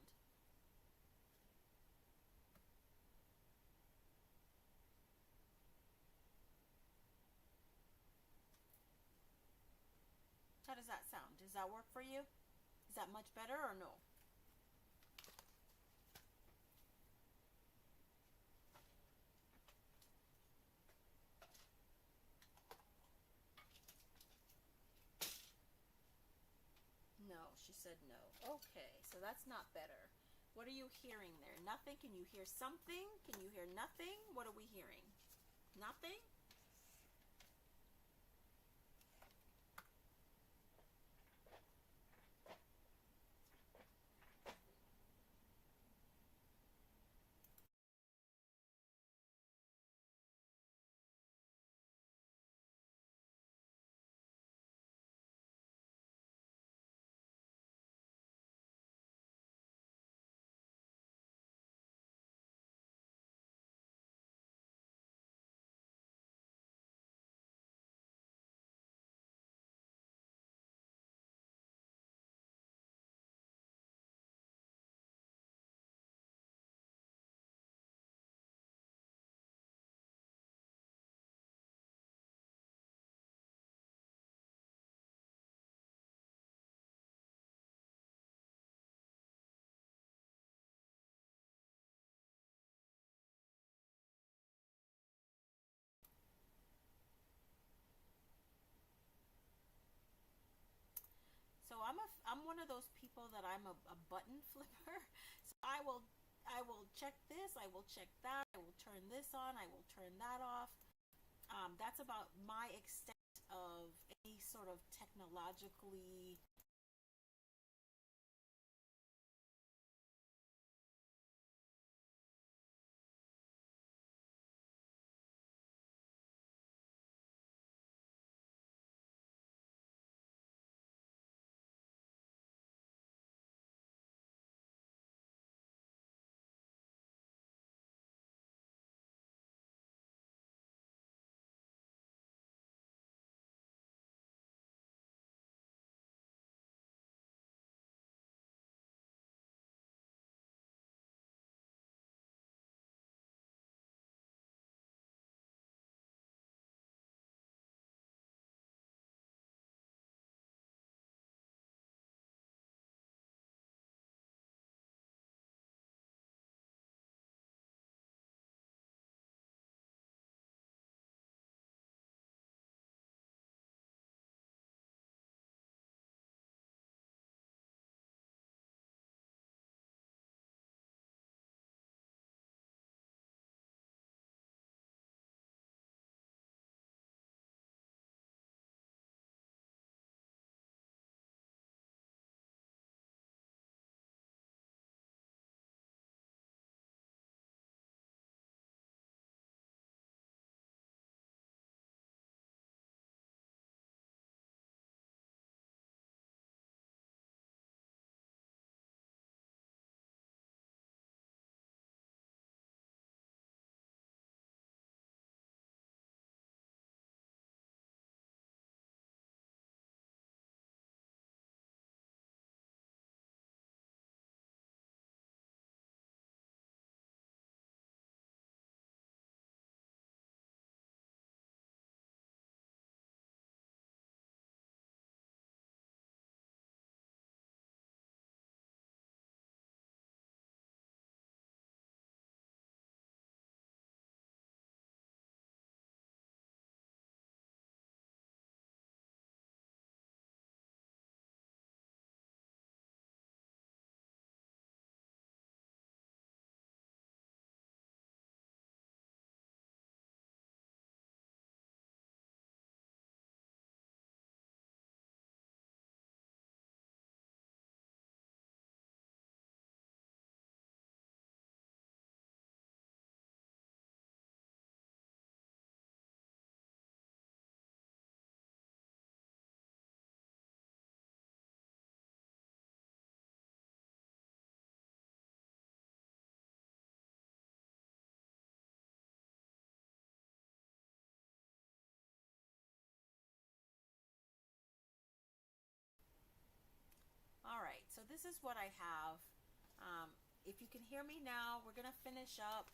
How does that sound? Does that work for you? Is that much better or no? No, she said no. Okay, so that's not better. What are you hearing there? Nothing? Can you hear something? Can you hear nothing? What are we hearing? Nothing? So I'm one of those people that I'm a button flipper. So I will check this, I will check that, I will turn this on, I will turn that off. That's about my extent of any sort of technologically so this is what I have. If you can hear me now, we're gonna finish up.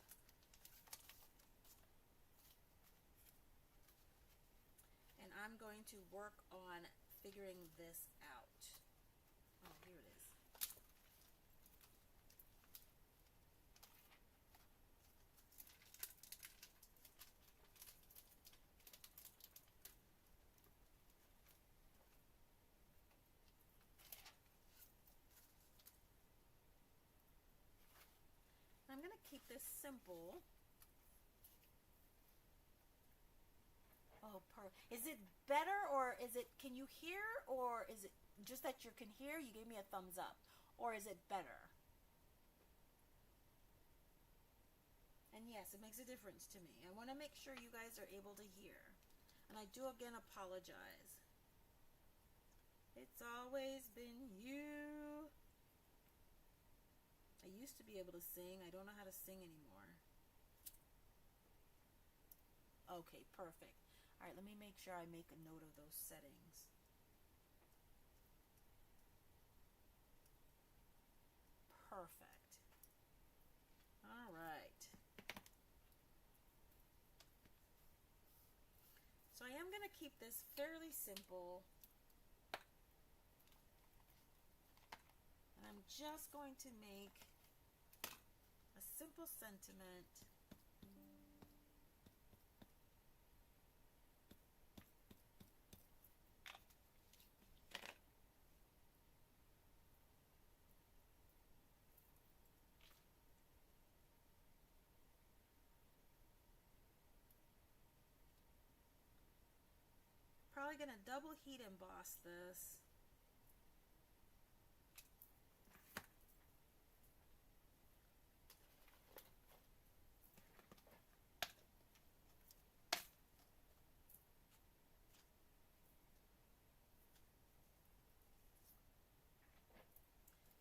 And I'm going to work on figuring this out. Oh, here it is. I'm going to keep this simple. Oh, is it better, or is it, can you hear, or is it just that you can hear? You gave me a thumbs up. Or is it better? And yes, it makes a difference to me. I want to make sure you guys are able to hear. And I do again apologize. It's always been you. I used to be able to sing. I don't know how to sing anymore. Okay, perfect. All right, let me make sure I make a note of those settings. Perfect. All right. So I am going to keep this fairly simple. And I'm just going to make a simple sentiment. Probably going to double heat emboss this.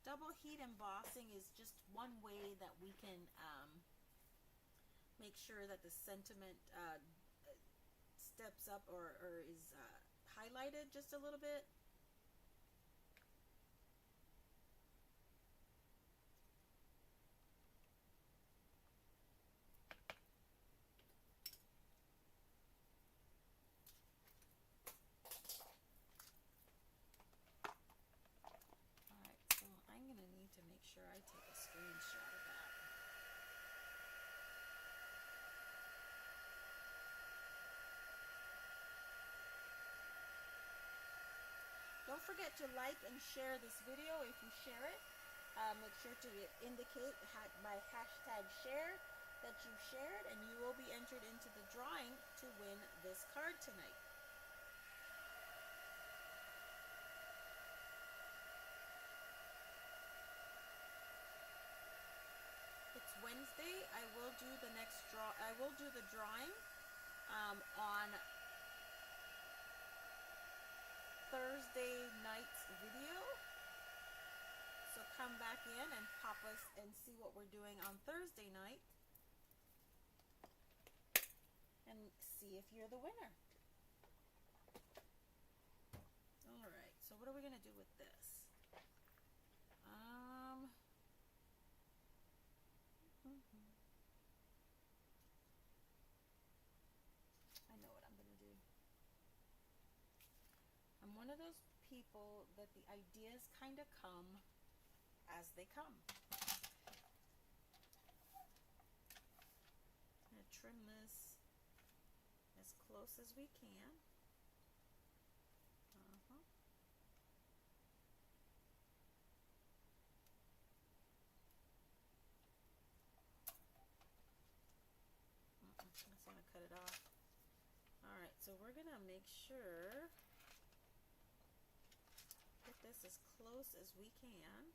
Double heat embossing is just one way that we can make sure that the sentiment steps up or is highlighted just a little bit. Alright, so I'm going to need to make sure I take a screenshot of that. Don't forget to like and share this video if you share it. Make sure to indicate by hashtag share that you shared, and you will be entered into the drawing to win this card tonight. It's Wednesday. I will do the next draw. I will do the drawing on Thursday night's video. So come back in and pop us and see what we're doing on Thursday night and see if you're the winner. All right, so what are we gonna do with this? I know what I'm gonna do. I'm one of those people that the ideas kind of come as they come. I'm gonna trim this as close as we can. I'm just gonna cut it off. All right, so we're gonna make sure get this as close as we can.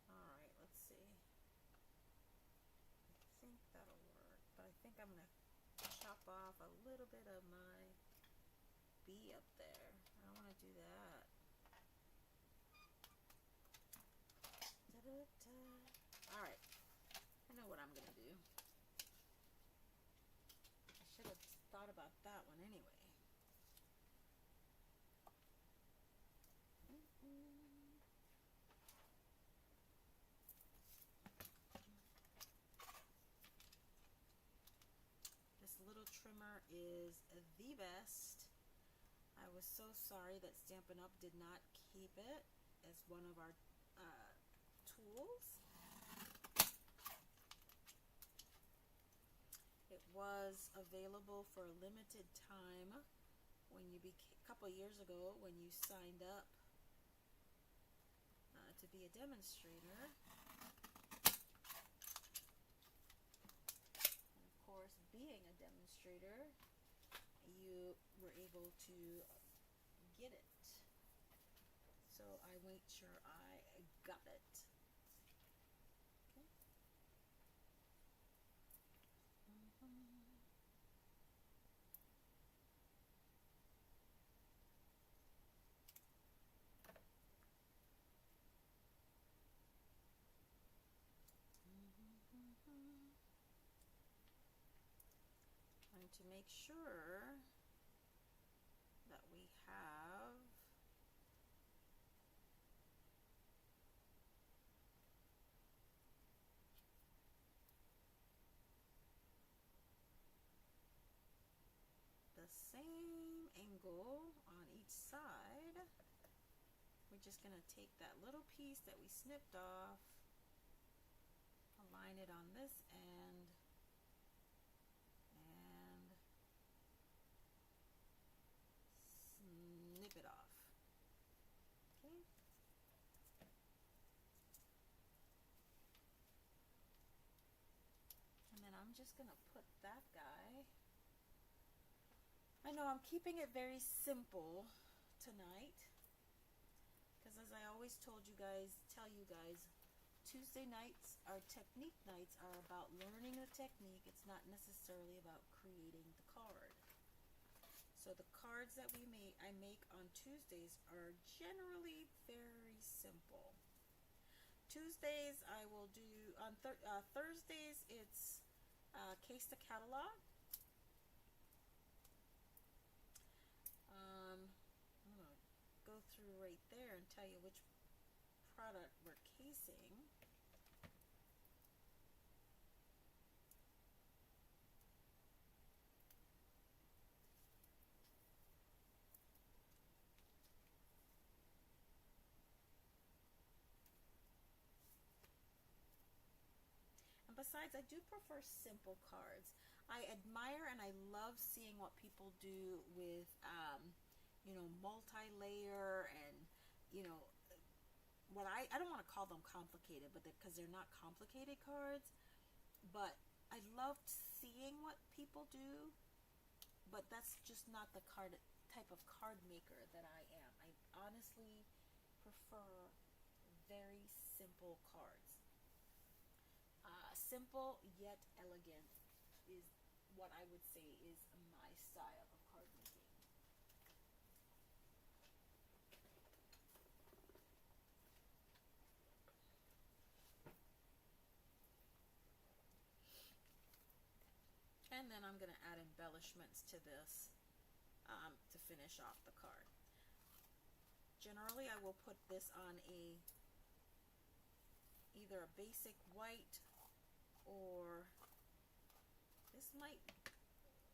Alright, let's see. I think that'll work, but I think off a little bit of my bee up there. I don't want to do that. All right, I know what I'm gonna do. I should have thought about that one anyway. This little trimmer is the best. I was so sorry that Stampin' Up! Did not keep it as one of our tools. It was available for a limited time when you a couple years ago when you signed up to be a demonstrator. And of course, being a demonstrator, you were able to get it. So I made sure I got it. Okay. Trying to make sure that we have the same angle on each side. We're just going to take that little piece that we snipped off, align it on this end, and snip it off. Okay. And then I'm just going to put that guy. I know I'm keeping it very simple tonight, because as I always tell you guys, Tuesday nights, our technique nights, are about learning the technique. It's not necessarily about creating the card. So the cards that I make on Tuesdays are generally very simple. Tuesdays I will do, on Thursdays it's Case the Catalog. I'm going to go through right there and tell you which product we're casing. And besides, I do prefer simple cards. I admire and I love seeing what people do with, you know, multi-layer and, you know, what I don't want to call them complicated, but because they're not complicated cards, but I love seeing what people do, but that's just not the type of card maker that I am. I honestly prefer very simple cards. Simple yet elegant is what I would say is my style of card making. And then I'm going to add embellishments to this to finish off the card. Generally, I will put this on either a basic white, or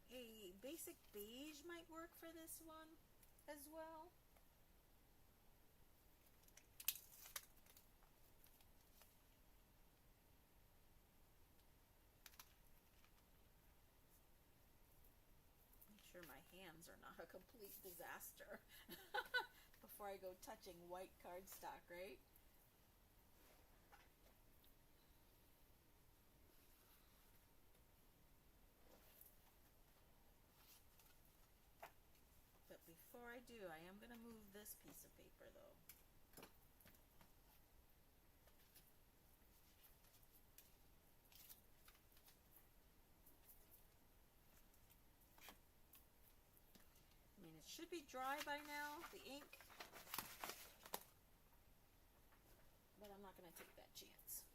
a basic beige might work for this one as well. Make sure my hands are not a complete disaster before I go touching white cardstock, right? But before I do, I am going to move this piece of paper though. should be dry by now, the ink, but I'm not going to take that chance.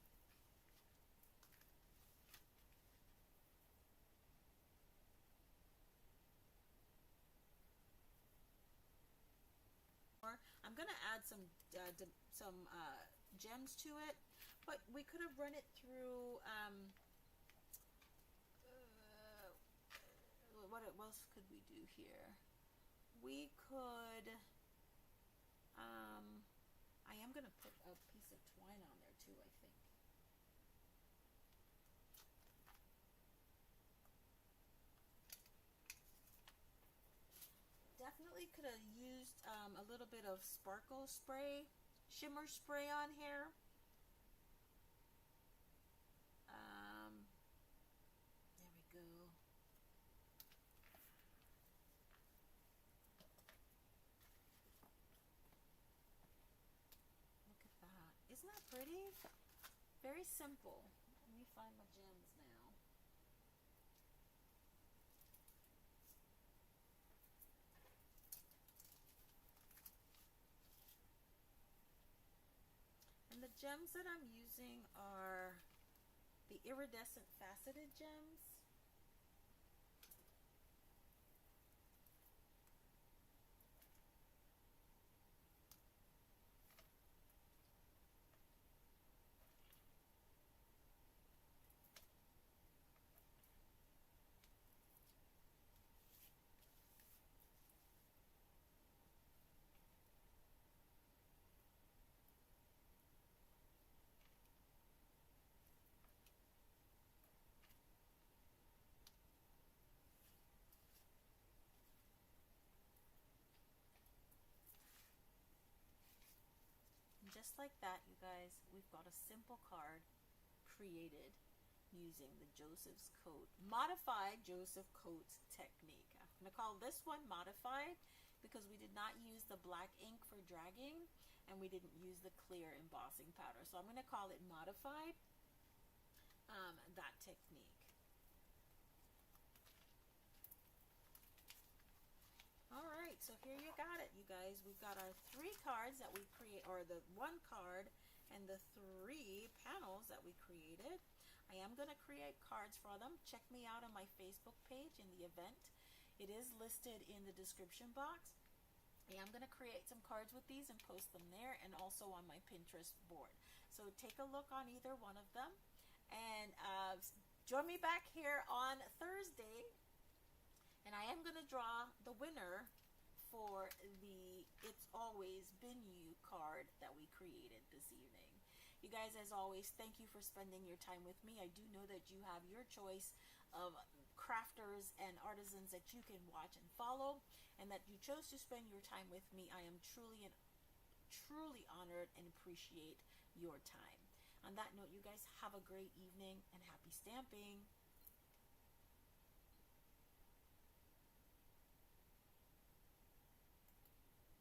I'm going to add some gems to it, but we could have run it through, what else could we do here? We could, I am going to put a piece of twine on there too, I think. Definitely could have used a little bit of sparkle spray, shimmer spray on here. There we go. Look at that. Isn't that pretty? Very simple. Let me find my gems now. And the gems that I'm using are the iridescent faceted gems. And just like that, you guys, we've got a simple card created using the Joseph's Coat, modified Joseph Coates technique. I'm going to call this one modified because we did not use the black ink for dragging and we didn't use the clear embossing powder. So I'm going to call it modified, that technique. All right, so here you got it, you guys. We've got our 3 cards that we create, or the 1 card and the 3 panels that we created. I am going to create cards for them. Check me out on my Facebook page in the event. It is listed in the description box. I am going to create some cards with these and post them there, and also on my Pinterest board. So take a look on either one of them, and join me back here on Thursday. And I am going to draw the winner for the It's Always Been You card that we created this evening. You guys, as always, thank you for spending your time with me. I do know that you have your choice of crafters and artisans that you can watch and follow, and that you chose to spend your time with me. I am truly honored and appreciate your time. On that note, you guys have a great evening and happy stamping.